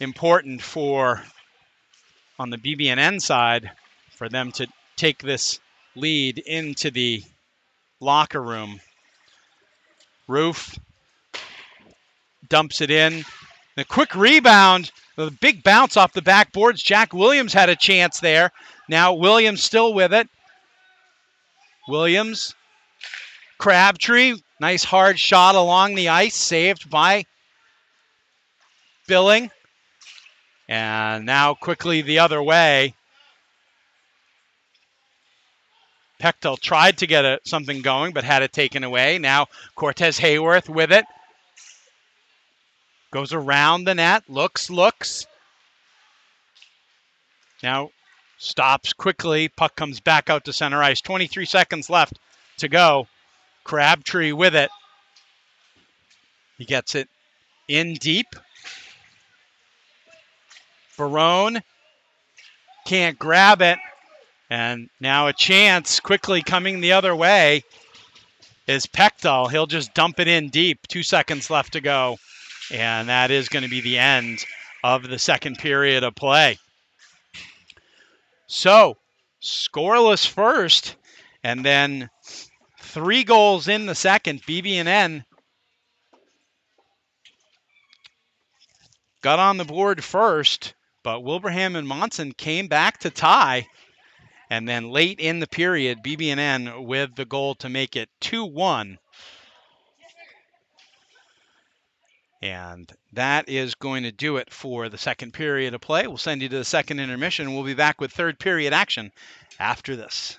A: important on the BB&N side for them to take this lead into the locker room. Roof dumps it in. A quick rebound. A big bounce off the backboards. Jack Williams had a chance there. Now Williams still with it. Williams. Crabtree. Nice hard shot along the ice. Saved by Billing. And now quickly the other way. Pechtel tried to get something going, but had it taken away. Now Cortez Hayworth with it. Goes around the net, looks. Now stops quickly. Puck comes back out to center ice. 23 seconds left to go. Crabtree with it. He gets it in deep. Barone can't grab it. And now a chance quickly coming the other way is Pechtel. He'll just dump it in deep. 2 seconds left to go. And that is going to be the end of the second period of play. So, scoreless first, and then 3 goals in the second. BB&N got on the board first, but Wilbraham and Monson came back to tie. And then late in the period, BB&N with the goal to make it 2-1. And that is going to do it for the second period of play. We'll send you to the second intermission. We'll be back with third period action after this.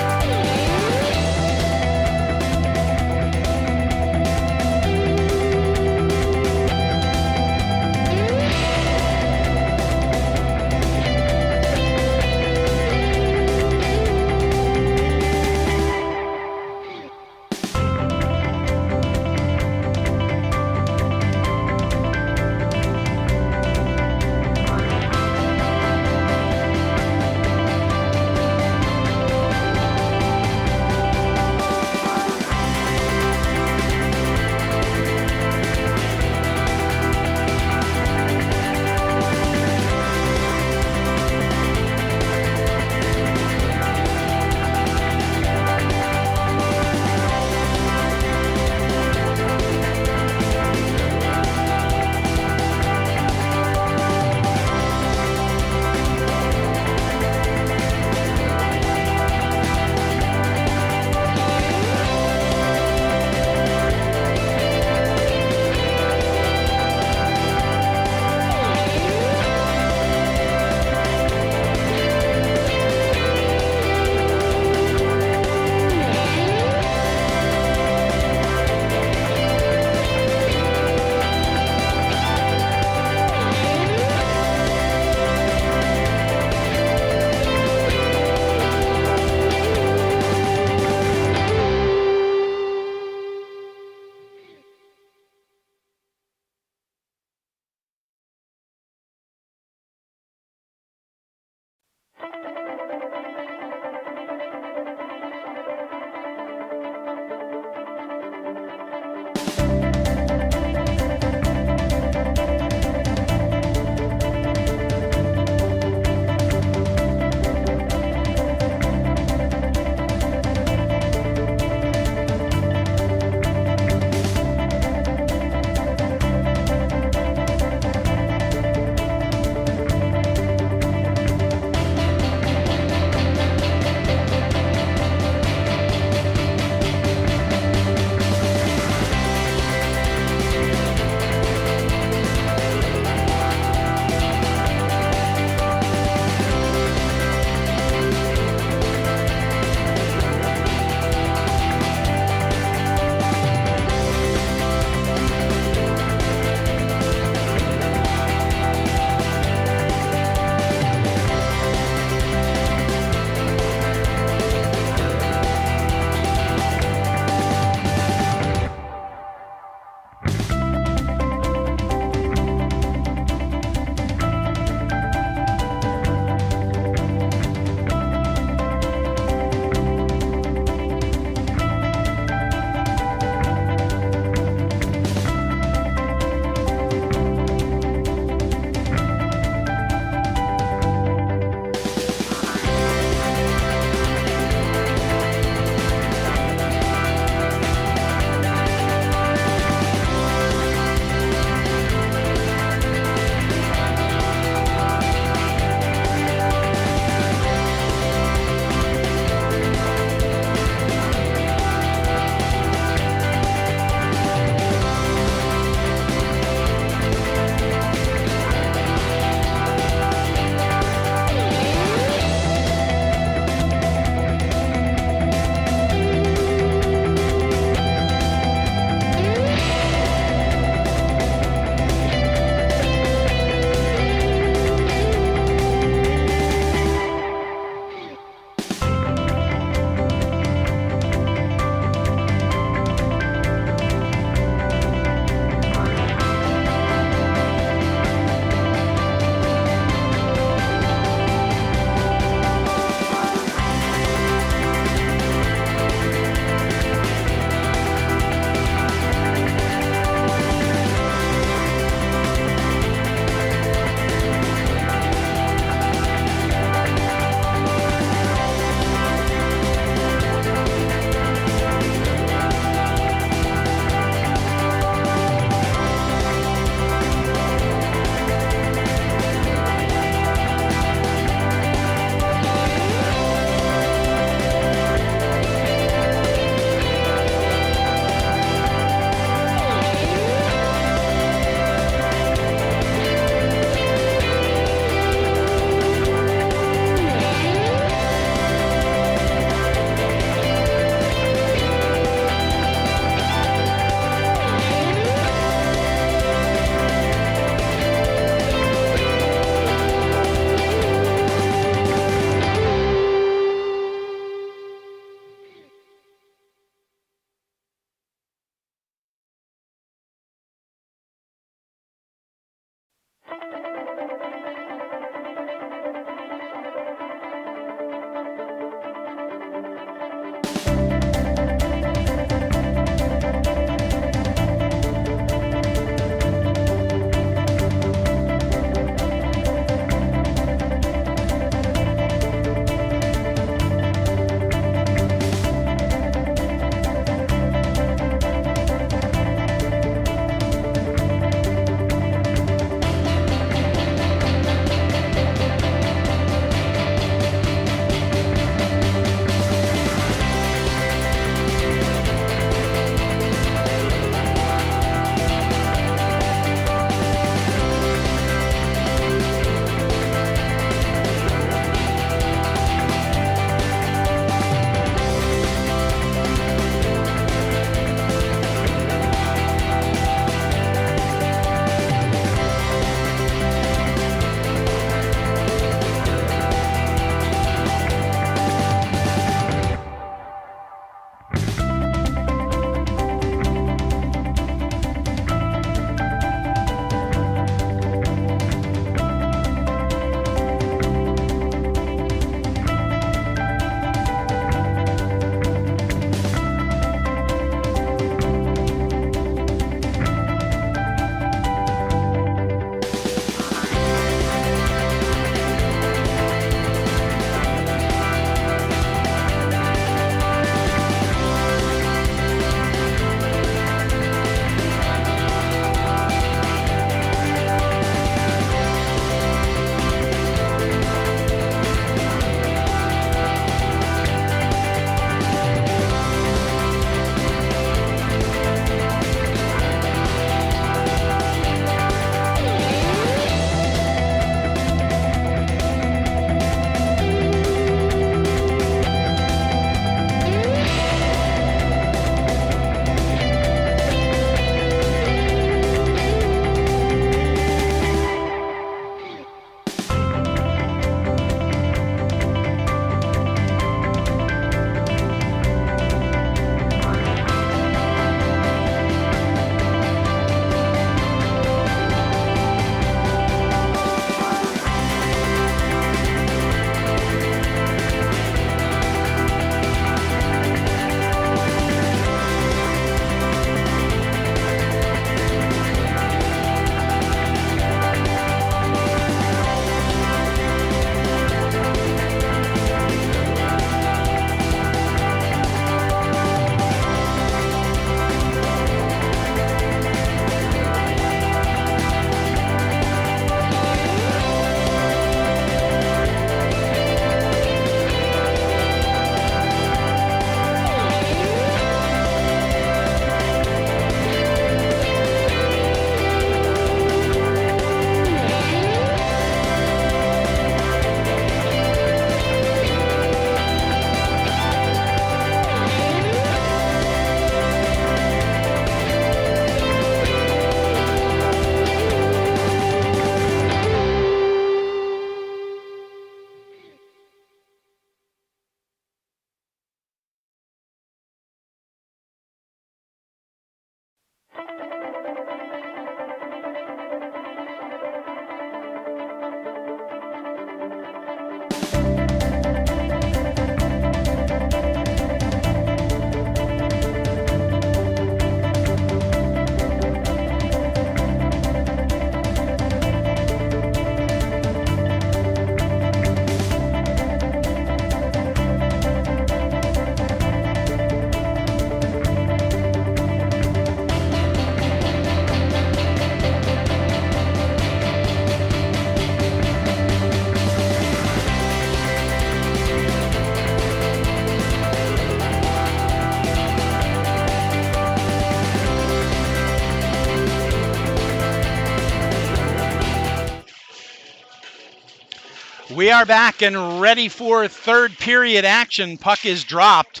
A: We are back and ready for third period action. Puck is dropped,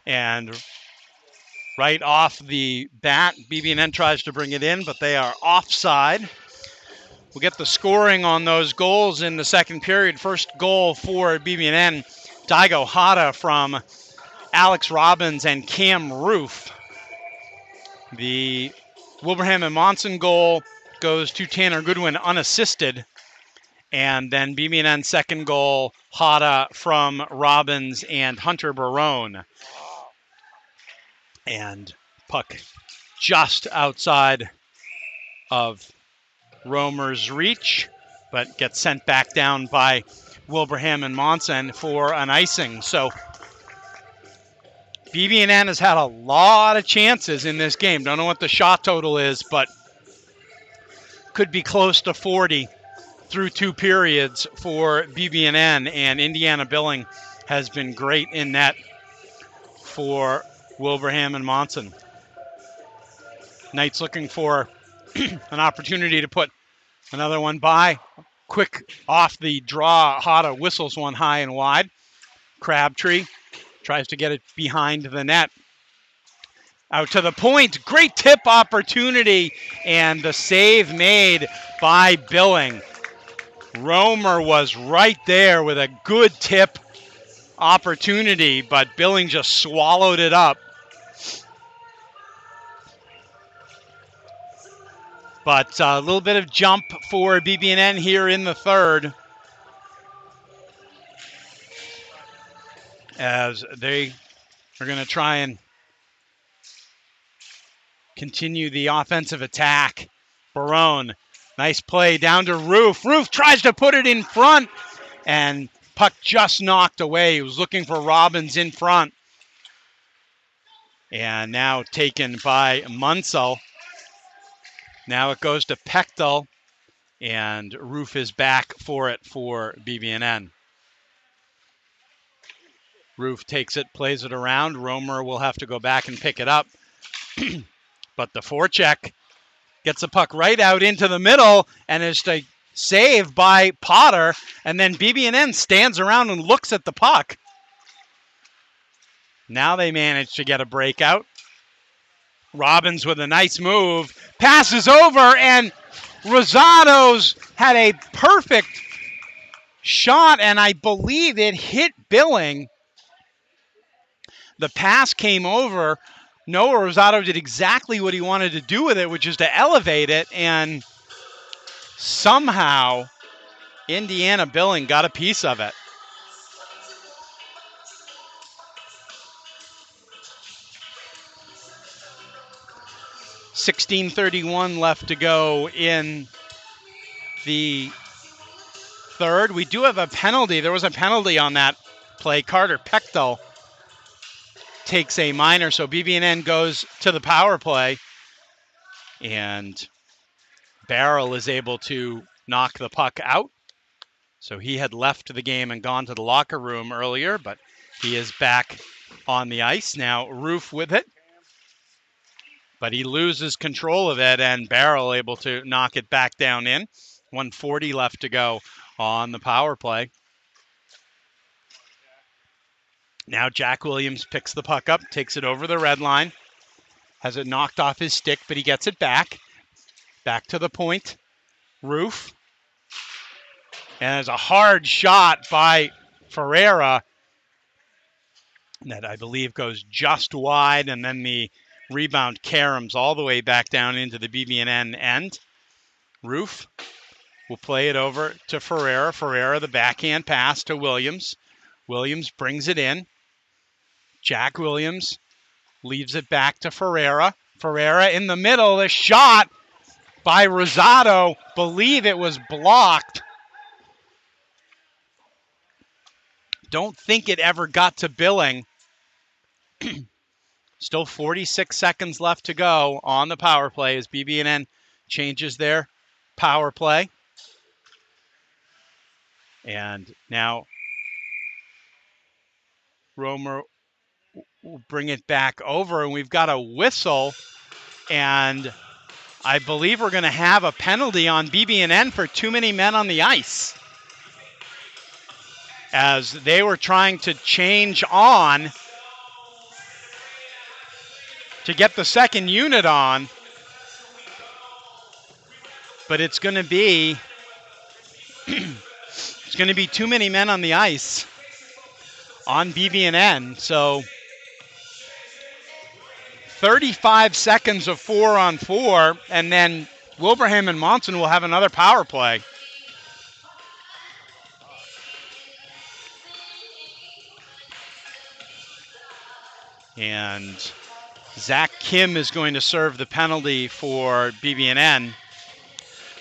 A: and right off the bat, BB&N tries to bring it in, but they are offside. We'll get the scoring on those goals in the second period. First goal for BB&N, Daigo Hata from Alex Robbins and Cam Roof. The Wilbraham Monson goal goes to Tanner Goodwin unassisted. And then BB&N second goal, Hata from Robbins and Hunter Barone. And puck just outside of Romer's reach, but gets sent back down by Wilbraham Monson for an icing. So BB&N has had a lot of chances in this game. Don't know what the shot total is, but could be close to 40 through two periods for BB&N, and Indiana Billing has been great in net for Wilbraham Monson. Knights looking for an opportunity to put another one by. Quick off the draw, Hata whistles one high and wide. Crabtree tries to get it behind the net. Out to the point, great tip opportunity, and the save made by Billing. Romer was right there with a good tip opportunity, but Billing just swallowed it up. But a little bit of jump for BB&N here in the third, as they are going to try and continue the offensive attack. Barone, nice play down to Roof. Roof tries to put it in front, and puck just knocked away. He was looking for Robbins in front. And now taken by Munsell. Now it goes to Pechtel, and Roof is back for it for BB&N. Roof takes it, plays it around. Romer will have to go back and pick it up. But the forecheck gets the puck right out into the middle, and is a save by Potter. And then BB&N stands around and looks at the puck. Now they manage to get a breakout. Robbins with a nice move, passes over, and Rosado's had a perfect shot, and I believe it hit Billing. The pass came over. Noah Rosado did exactly what he wanted to do with it, which is to elevate it, and somehow Indiana Billing got a piece of it. .16:31 left to go in the third. We do have a penalty. There was a penalty on that play. Carter Pechtel takes a minor, so BB&N goes to the power play, and Barrel is able to knock the puck out. So he had left the game and gone to the locker room earlier, but he is back on the ice. Now Roof with it, but he loses control of it, and Barrel able to knock it back down in. 1:40 left to go on the power play. Now Jack Williams picks the puck up, takes it over the red line, has it knocked off his stick, but he gets it back. Back to the point. Roof. And there's a hard shot by Ferreira that I believe goes just wide, and then the rebound caroms all the way back down into the BB&N end. Roof will play it over to Ferreira. Ferreira, the backhand pass to Williams. Williams brings it in. Jack Williams leaves it back to Ferreira. Ferreira in the middle. The shot by Rosado. Believe it was blocked. Don't think it ever got to Billing. Still 46 seconds left to go on the power play as BB&N changes their power play. And now Romer will bring it back over, and we've got a whistle, and I believe we're going to have a penalty on BB&N for too many men on the ice. as they were trying to change on to get the second unit on. But it's going to be too many men on the ice on BB&N. So 35 seconds of 4-on-4, and then Wilbraham and Monson will have another power play. And Zach Kim is going to serve the penalty for BB&N.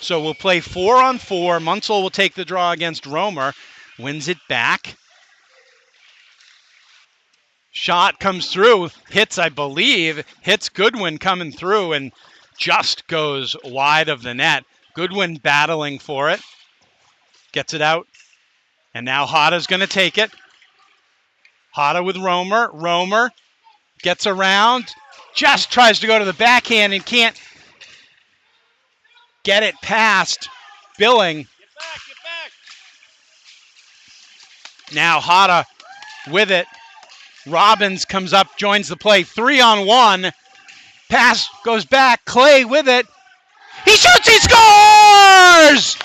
A: So we'll play 4-on-4. Munsell will take the draw against Romer, wins it back. Shot comes through, hits Goodwin coming through and just goes wide of the net. Goodwin battling for it, gets it out, and now Hada's going to take it. Hada with Romer. Romer gets around, just tries to go to the backhand and can't get it past Billing.
B: Get back.
A: Now Hada with it. Robbins comes up, joins the play. 3-on-1. Pass goes back. Clay with it. He shoots, he scores!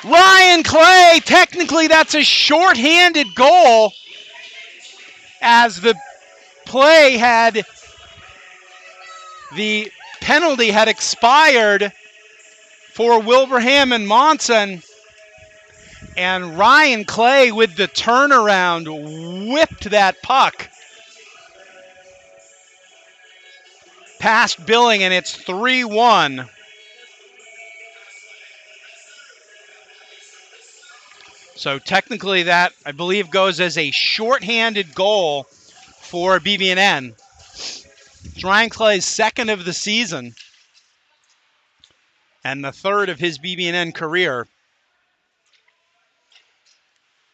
A: Ryan Clay, technically that's a shorthanded goal as the penalty had expired for Wilbraham and Monson. And Ryan Clay with the turnaround whipped that puck past Billing, and it's 3-1. So technically that, I believe, goes as a shorthanded goal for BB&N. It's Ryan Clay's second of the season and the third of his BB&N career.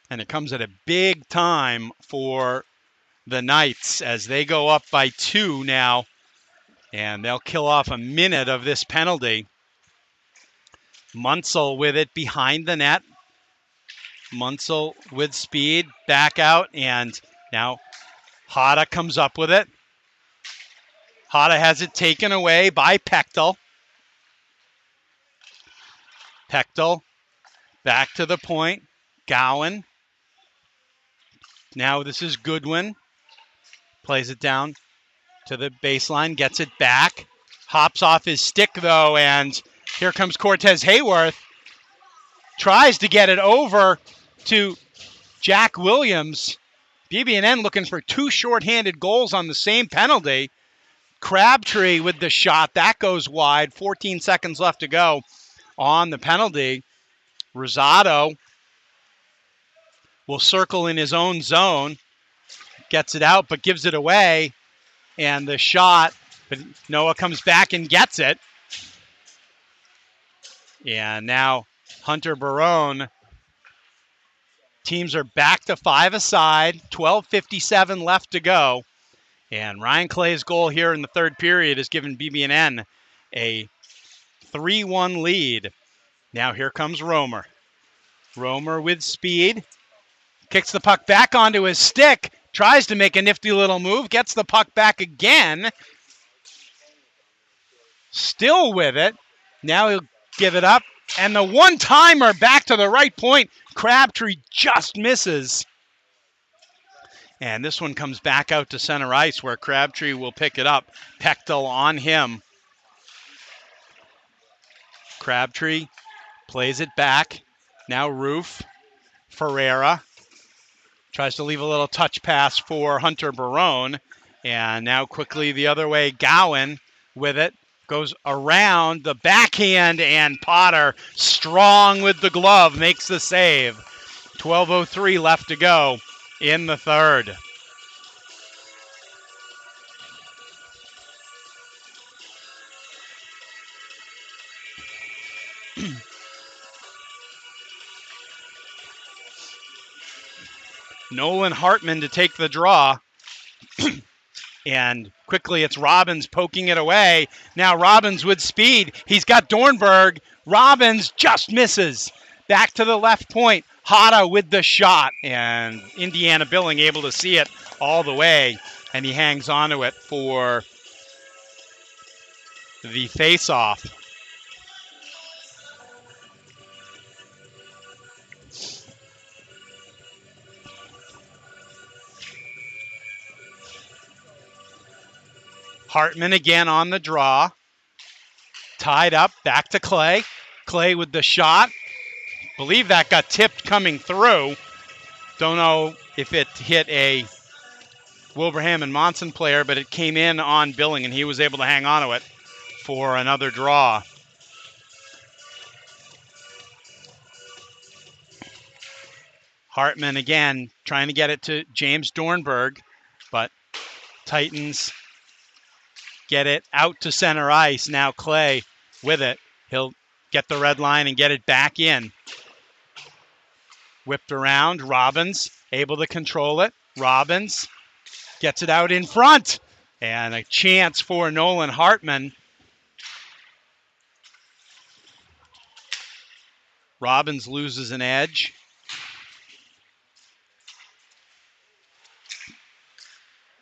A: And it comes at a big time for the Knights as they go up by 2 now. And they'll kill off a minute of this penalty. Munsell with it behind the net. Munsell with speed, back out, and now Hada comes up with it. Hada has it taken away by Pechtel. Pechtel back to the point. Gowan. Now this is Goodwin. Plays it down to the baseline, gets it back. Hops off his stick, though, and here comes Cortez Hayworth. Tries to get it over to Jack Williams. BB&N looking for 2 shorthanded goals on the same penalty. Crabtree with the shot. That goes wide. 14 seconds left to go on the penalty. Rosado will circle in his own zone. Gets it out, but gives it away. And the shot, but Noah comes back and gets it. And now Hunter Barone. Teams are back to 5 aside. 12:57 left to go. And Ryan Clay's goal here in the third period has given BB&N a 3-1 lead. Now here comes Romer. Romer with speed. Kicks the puck back onto his stick. Tries to make a nifty little move. Gets the puck back again. Still with it. Now he'll give it up. And the one-timer back to the right point. Crabtree just misses. And this one comes back out to center ice where Crabtree will pick it up. Pechtel on him. Crabtree plays it back. Now Roof. Ferreira tries to leave a little touch pass for Hunter Barone. And now quickly the other way, Gowan with it. Goes around the backhand, and Potter, strong with the glove, makes the save. 12:03 left to go in the third. Nolan Hartman to take the draw. And quickly it's Robbins poking it away. Now Robbins with speed. He's got Dornberg. Robbins just misses. back to the left point. Hada with the shot, and Indiana Billing able to see it all the way, and he hangs onto it for the face-off. Hartman again on the draw. Tied up, back to Clay. Clay with the shot. Believe that got tipped coming through. Don't know if it hit a Wilbraham and Monson player, but it came in on Billing, and he was able to hang on to it for another draw. Hartman again trying to get it to James Dornberg, but Titans get it out to center ice. Now Clay with it. He'll get the red line and get it back in. Whipped around. Robbins able to control it. Robbins gets it out in front. And a chance for Nolan Hartman. Robbins loses an edge.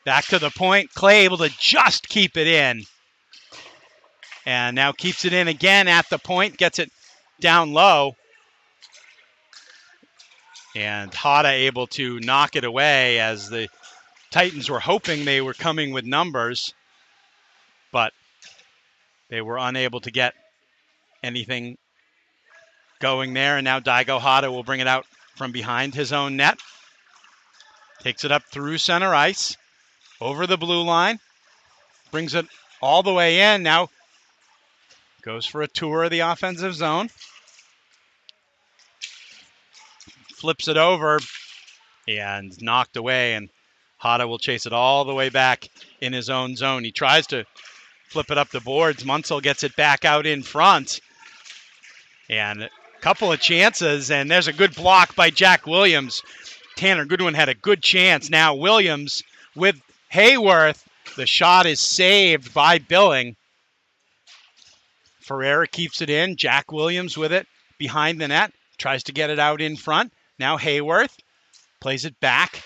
A: Back to the point. Clay able to just keep it in. And now keeps it in again at the point. Gets it down low. And Hada able to knock it away as the Titans were hoping they were coming with numbers. But they were unable to get anything going there. And now Daigo Hada will bring it out from behind his own net. Takes it up through center ice. Over the blue line, brings it all the way in. Now goes for a tour of the offensive zone. Flips it over and knocked away, and Hada will chase it all the way back in his own zone. He tries to flip it up the boards. Munsell gets it back out in front. And a couple of chances, and there's a good block by Jack Williams. Tanner Goodwin had a good chance. Now Williams with Hayworth. The shot is saved by Billing. Ferreira keeps it in. Jack Williams with it behind the net. Tries to get it out in front. Now Hayworth plays it back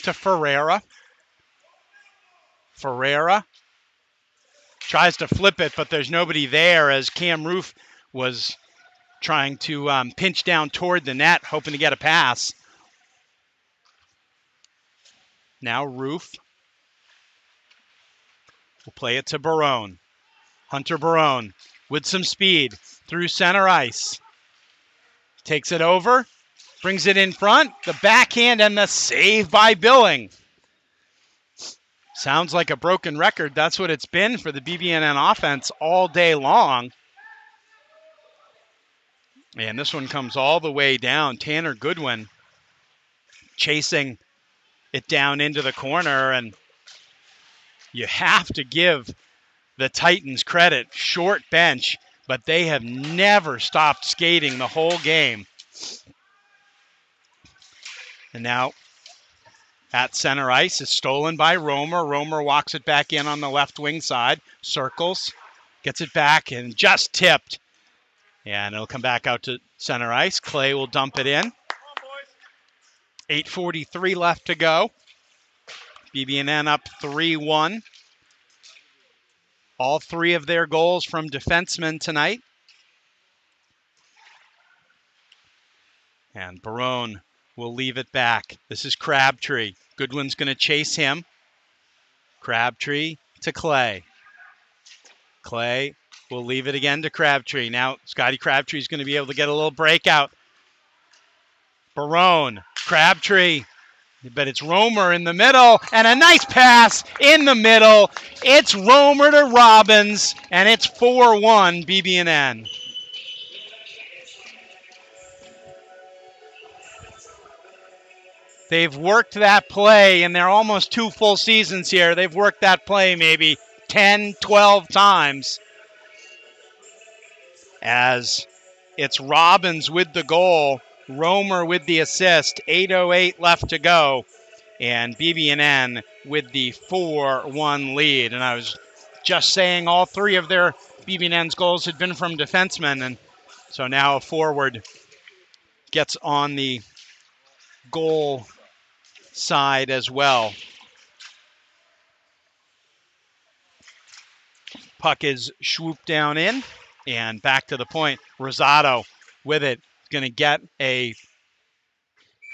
A: to Ferreira. Ferreira tries to flip it, but there's nobody there as Cam Roof was trying to pinch down toward the net, hoping to get a pass. Now Roof will play it to Barone. Hunter Barone with some speed through center ice. Takes it over, brings it in front. The backhand and the save by Billing. Sounds like a broken record. That's what it's been for the BB&N offense all day long. And this one comes all the way down. Tanner Goodwin chasing it down into the corner, and you have to give the Titans credit. Short bench, but they have never stopped skating the whole game. And now at center ice is stolen by Romer. Romer walks it back in on the left wing side. Circles, gets it back and just tipped. And it'll come back out to center ice. Clay will dump it in. 8:43 left to go. BB&N up 3-1. All three of their goals from defensemen tonight. And Barone will leave it back. This is Crabtree. Goodwin's going to chase him. Crabtree to Clay. Clay will leave it again to Crabtree. Now Scotty Crabtree's going to be able to get a little breakout. Barone, Crabtree, but it's Romer in the middle, and a nice pass in the middle. It's Romer to Robbins, and it's 4-1 BB&N. They've worked that play in their almost 2 full seasons here. They've worked that play maybe 10, 12 times. As it's Robbins with the goal, Romer with the assist, 8:08 left to go, and BB&N with the 4-1 lead. And I was just saying all three of their BB&N's goals had been from defensemen, and so now a forward gets on the goal side as well. Puck is swooped down in and back to the point. Rosado with it, going to get a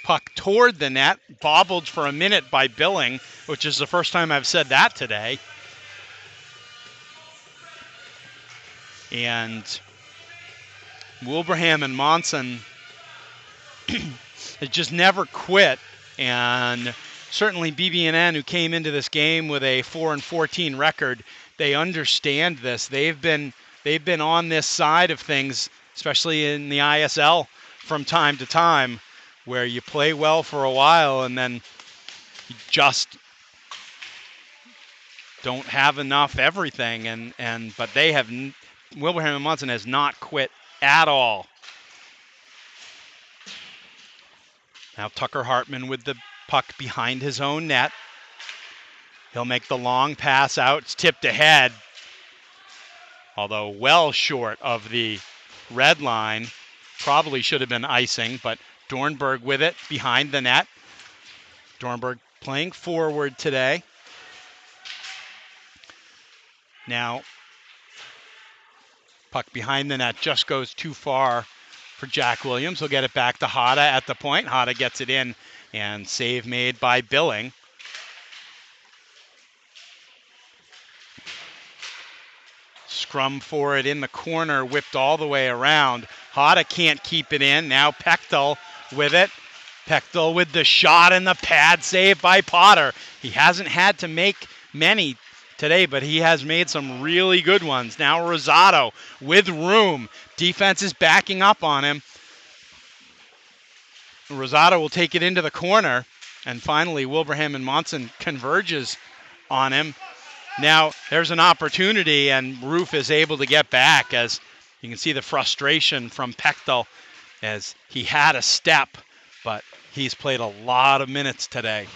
A: puck toward the net, bobbled for a minute by Billing, which is the first time I've said that today. And Wilbraham and Monson has just never quit. And certainly BB&N, who came into this game with a 4-14 record, they understand this. They've been on this side of things, especially in the ISL from time to time, where you play well for a while and then you just don't have enough everything. But they have, Wilbraham and Monson has not quit at all. Now Tucker Hartman with the puck behind his own net. He'll make the long pass out. It's tipped ahead, although well short of the red line. Probably should have been icing, but Dornberg with it behind the net. Dornberg playing forward today. Now, puck behind the net just goes too far for Jack Williams. He'll get it back to Hada at the point. Hada gets it in, and save made by Billing. Scrum for it in the corner, whipped all the way around. Hada can't keep it in. Now Pechtel with it. Pechtel with the shot and the pad save by Potter. He hasn't had to make many today, but he has made some really good ones. Now Rosado with room. Defense is backing up on him. Rosado will take it into the corner, and finally Wilbraham and Monson converges on him. Now there's an opportunity, and Roof is able to get back, as you can see the frustration from Pechtel as he had a step, but he's played a lot of minutes today.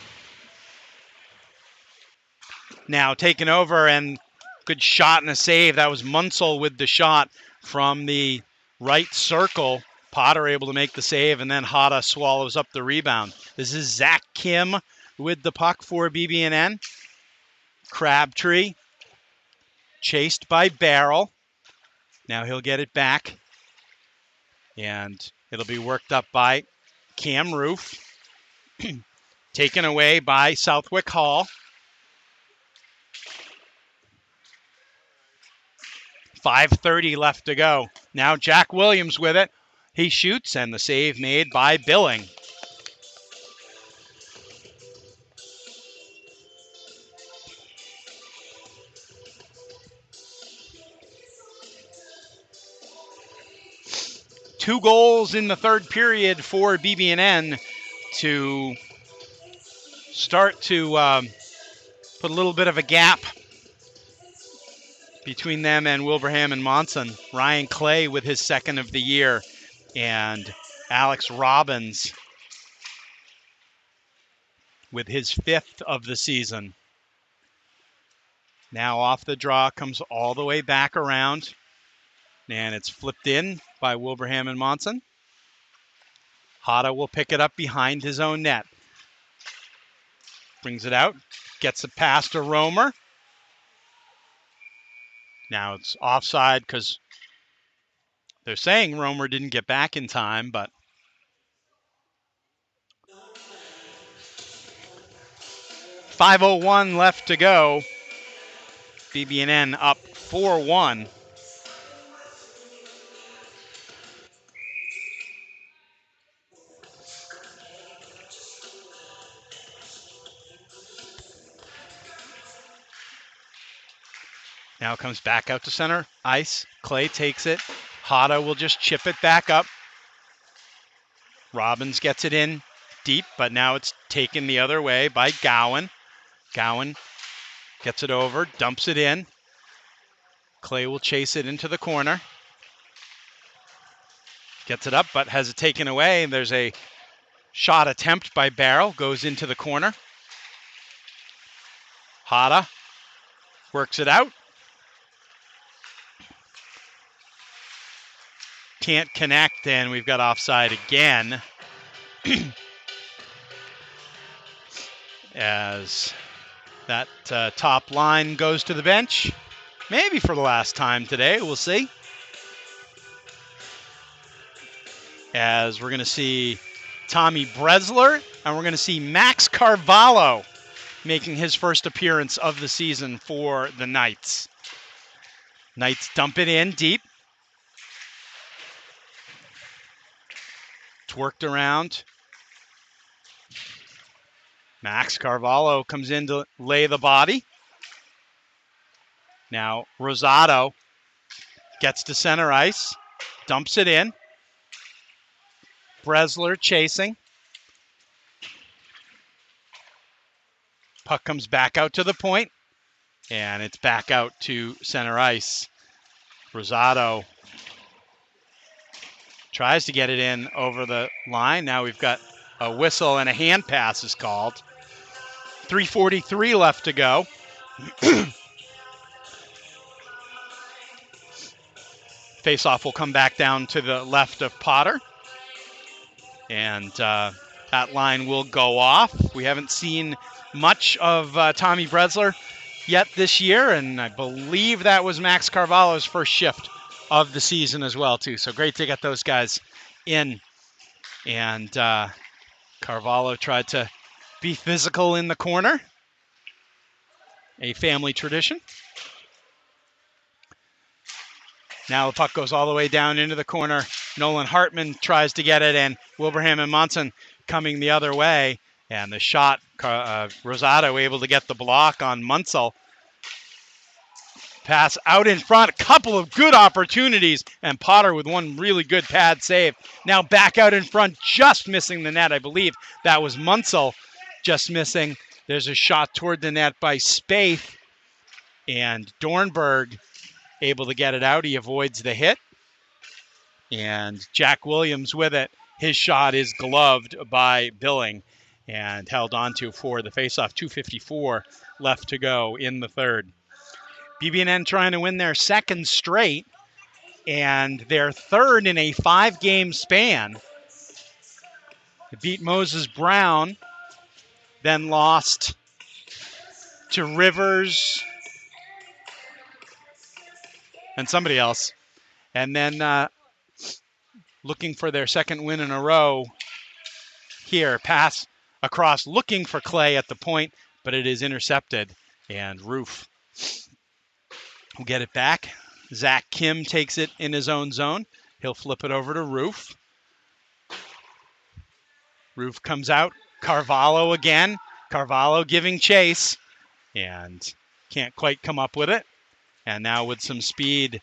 A: Now taken over, and good shot and a save. That was Munsell with the shot from the right circle. Potter able to make the save, and then Hada swallows up the rebound. This is Zach Kim with the puck for BB&N. Crabtree chased by Barrel. Now he'll get it back, and it'll be worked up by Cam Roof. Taken away by Southwick Hall. 5:30 left to go. Now Jack Williams with it. He shoots, and the save made by Billing. Two goals in the third period for BB&N to start to put a little bit of a gap between them and Wilbraham and Monson. Ryan Clay with his second of the year, and Alex Robbins with his fifth of the season. Now off the draw, comes all the way back around, and it's flipped in by Wilbraham and Monson. Hada will pick it up behind his own net. Brings it out, gets it past to Romer. Now it's offside because they're saying Romer didn't get back in time, but .501 left to go. BB&N up 4-1. Now comes back out to center ice. Clay takes it. Hada will just chip it back up. Robbins gets it in deep, but now it's taken the other way by Gowan. Gowan gets it over, dumps it in. Clay will chase it into the corner. Gets it up, but has it taken away. There's a shot attempt by Barrel, goes into the corner. Hada works it out. can't connect, and we've got offside again. As that top line goes to the bench. Maybe for the last time today, we'll see. As we're going to see Tommy Bresler, and we're going to see Max Carvalho making his first appearance of the season for the Knights. Knights dump it in deep. It's worked around. Max Carvalho comes in to lay the body. Now Rosado gets to center ice, dumps it in. Bresler chasing. Puck comes back out to the point, and it's back out to center ice. Rosado tries to get it in over the line. Now we've got a whistle and a hand pass is called. 3:43 left to go. Faceoff will come back down to the left of Potter. And that line will go off. We haven't seen much of Tommy Bresler yet this year, and I believe that was Max Carvalho's first shift of the season as well, too. So great to get those guys in. And Carvalho tried to be physical in the corner. A family tradition. Now the puck goes all the way down into the corner. Nolan Hartman tries to get it, and Wilbraham and Monson coming the other way. And the shot, Rosado able to get the block on Munsell. Pass out in front, a couple of good opportunities, and Potter with one really good pad save. Now back out in front, just missing the net. I believe that was Munsell just missing. There's a shot toward the net by Spaeth, and Dornberg able to get it out. He avoids the hit. And Jack Williams with it. His shot is gloved by Billing and held onto for the faceoff. 2:54 left to go in the third. BB&N trying to win their second straight and their third in a 5-game span. They beat Moses Brown, then lost to Rivers and somebody else. And then looking for their second win in a row here. Pass across, looking for Clay at the point, but it is intercepted. And Roof will get it back. Zach Kim takes it in his own zone. He'll flip it over to Roof. Roof comes out. Carvalho again. Carvalho giving chase and can't quite come up with it. And now with some speed,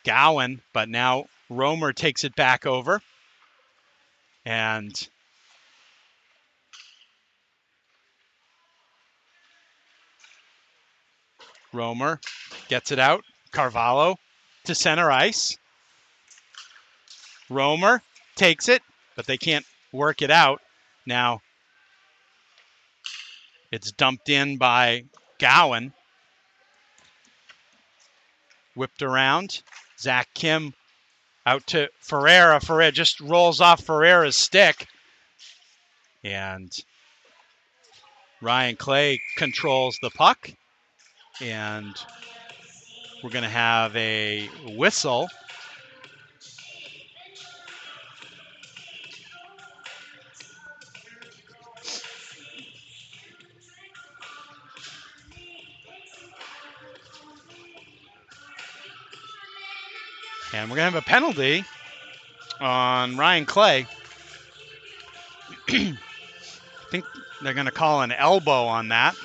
A: Gowan, but now Romer takes it back over. And Romer gets it out. Carvalho to center ice. Romer takes it, but they can't work it out. Now it's dumped in by Gowan. Whipped around. Zach Kim out to Ferreira. Ferreira just rolls off Ferreira's stick. And Ryan Clay controls the puck. And we're going to have a whistle. And we're going to have a penalty on Ryan Clay. I think they're going to call an elbow on that.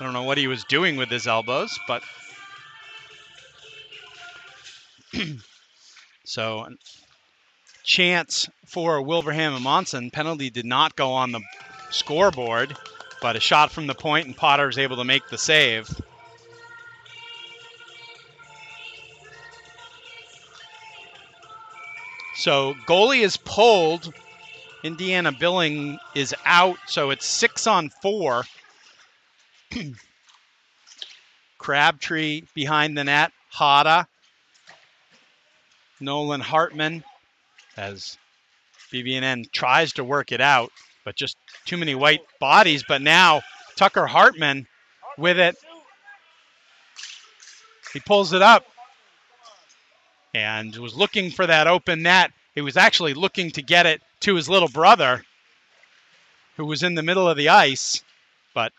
A: I don't know what he was doing with his elbows, but so chance for Wilbraham and Monson. Penalty did not go on the scoreboard, but a shot from the point, and Potter is able to make the save. So goalie is pulled. Indiana Billing is out, so it's 6-on-4. Crabtree behind the net. Hada. Nolan Hartman as BB&N tries to work it out, but just too many white bodies. But now Tucker Hartman with it. He pulls it up and was looking for that open net. He was actually looking to get it to his little brother, who was in the middle of the ice, but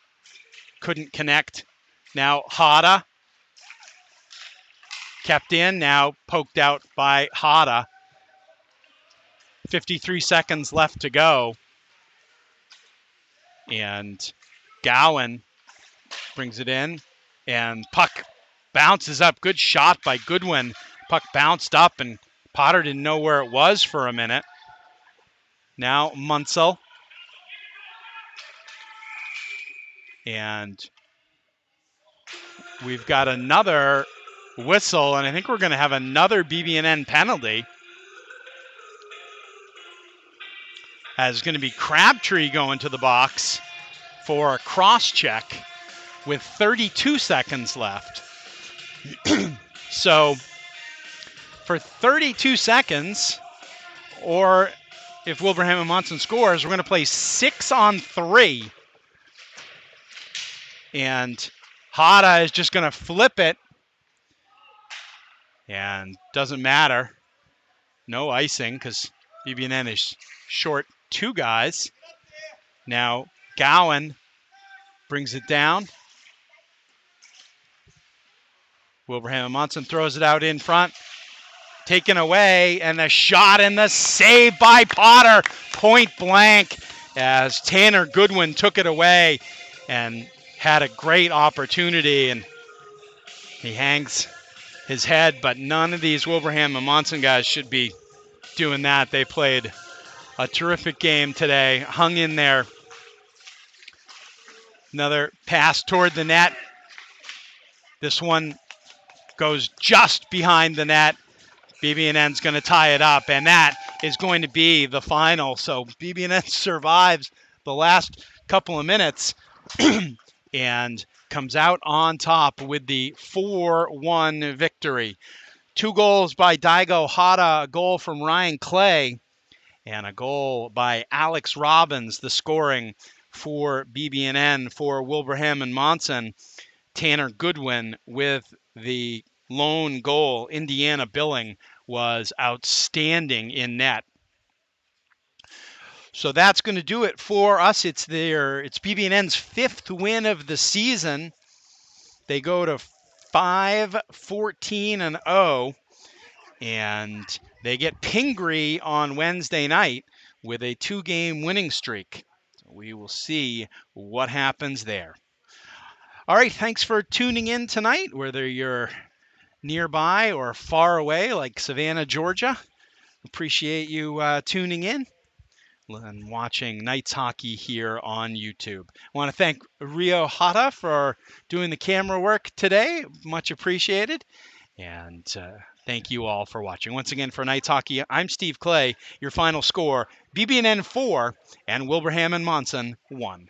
A: couldn't connect. Now Hada kept in, now poked out by Hada. 53 seconds left to go. And Gowan brings it in, and puck bounces up. Good shot by Goodwin. Puck bounced up, and Potter didn't know where it was for a minute. Now Munsell. And we've got another whistle, and I think we're going to have another BB&N penalty. As going to be Crabtree going to the box for a cross check with 32 seconds left. So for 32 seconds, or if Wilbraham Monson scores, we're going to play 6-on-3. And Hada is just going to flip it. And doesn't matter. No icing because BB&N is short 2 guys. Now Gowan brings it down. Wilbraham Monson throws it out in front. Taken away, and the shot and the save by Potter, point blank, as Tanner Goodwin took it away and had a great opportunity, and he hangs his head, but none of these Wilbraham and Monson guys should be doing that. They played a terrific game today, hung in there. Another pass toward the net. This one goes just behind the net. BB&N's going to tie it up, and that is going to be the final. So BB&N survives the last couple of minutes and comes out on top with the 4-1 victory. 2 goals by Daigo Hada, a goal from Ryan Clay, and a goal by Alex Robbins, the scoring for BB&N. For Wilbraham and Monson, Tanner Goodwin with the lone goal. Indiana Billing was outstanding in net. So that's going to do it for us. It's BB&N's 5th win of the season. They go to 5-14-0, and they get Pingree on Wednesday night with a 2-game winning streak. So we will see what happens there. All right, thanks for tuning in tonight, whether you're nearby or far away like Savannah, Georgia. Appreciate you tuning in and watching Knights hockey here on YouTube. I want to thank Rio Hata for doing the camera work today. Much appreciated. And thank you all for watching. Once again, for Knights hockey, I'm Steve Clay. Your final score, BB&N 4 and Wilbraham and Monson 1.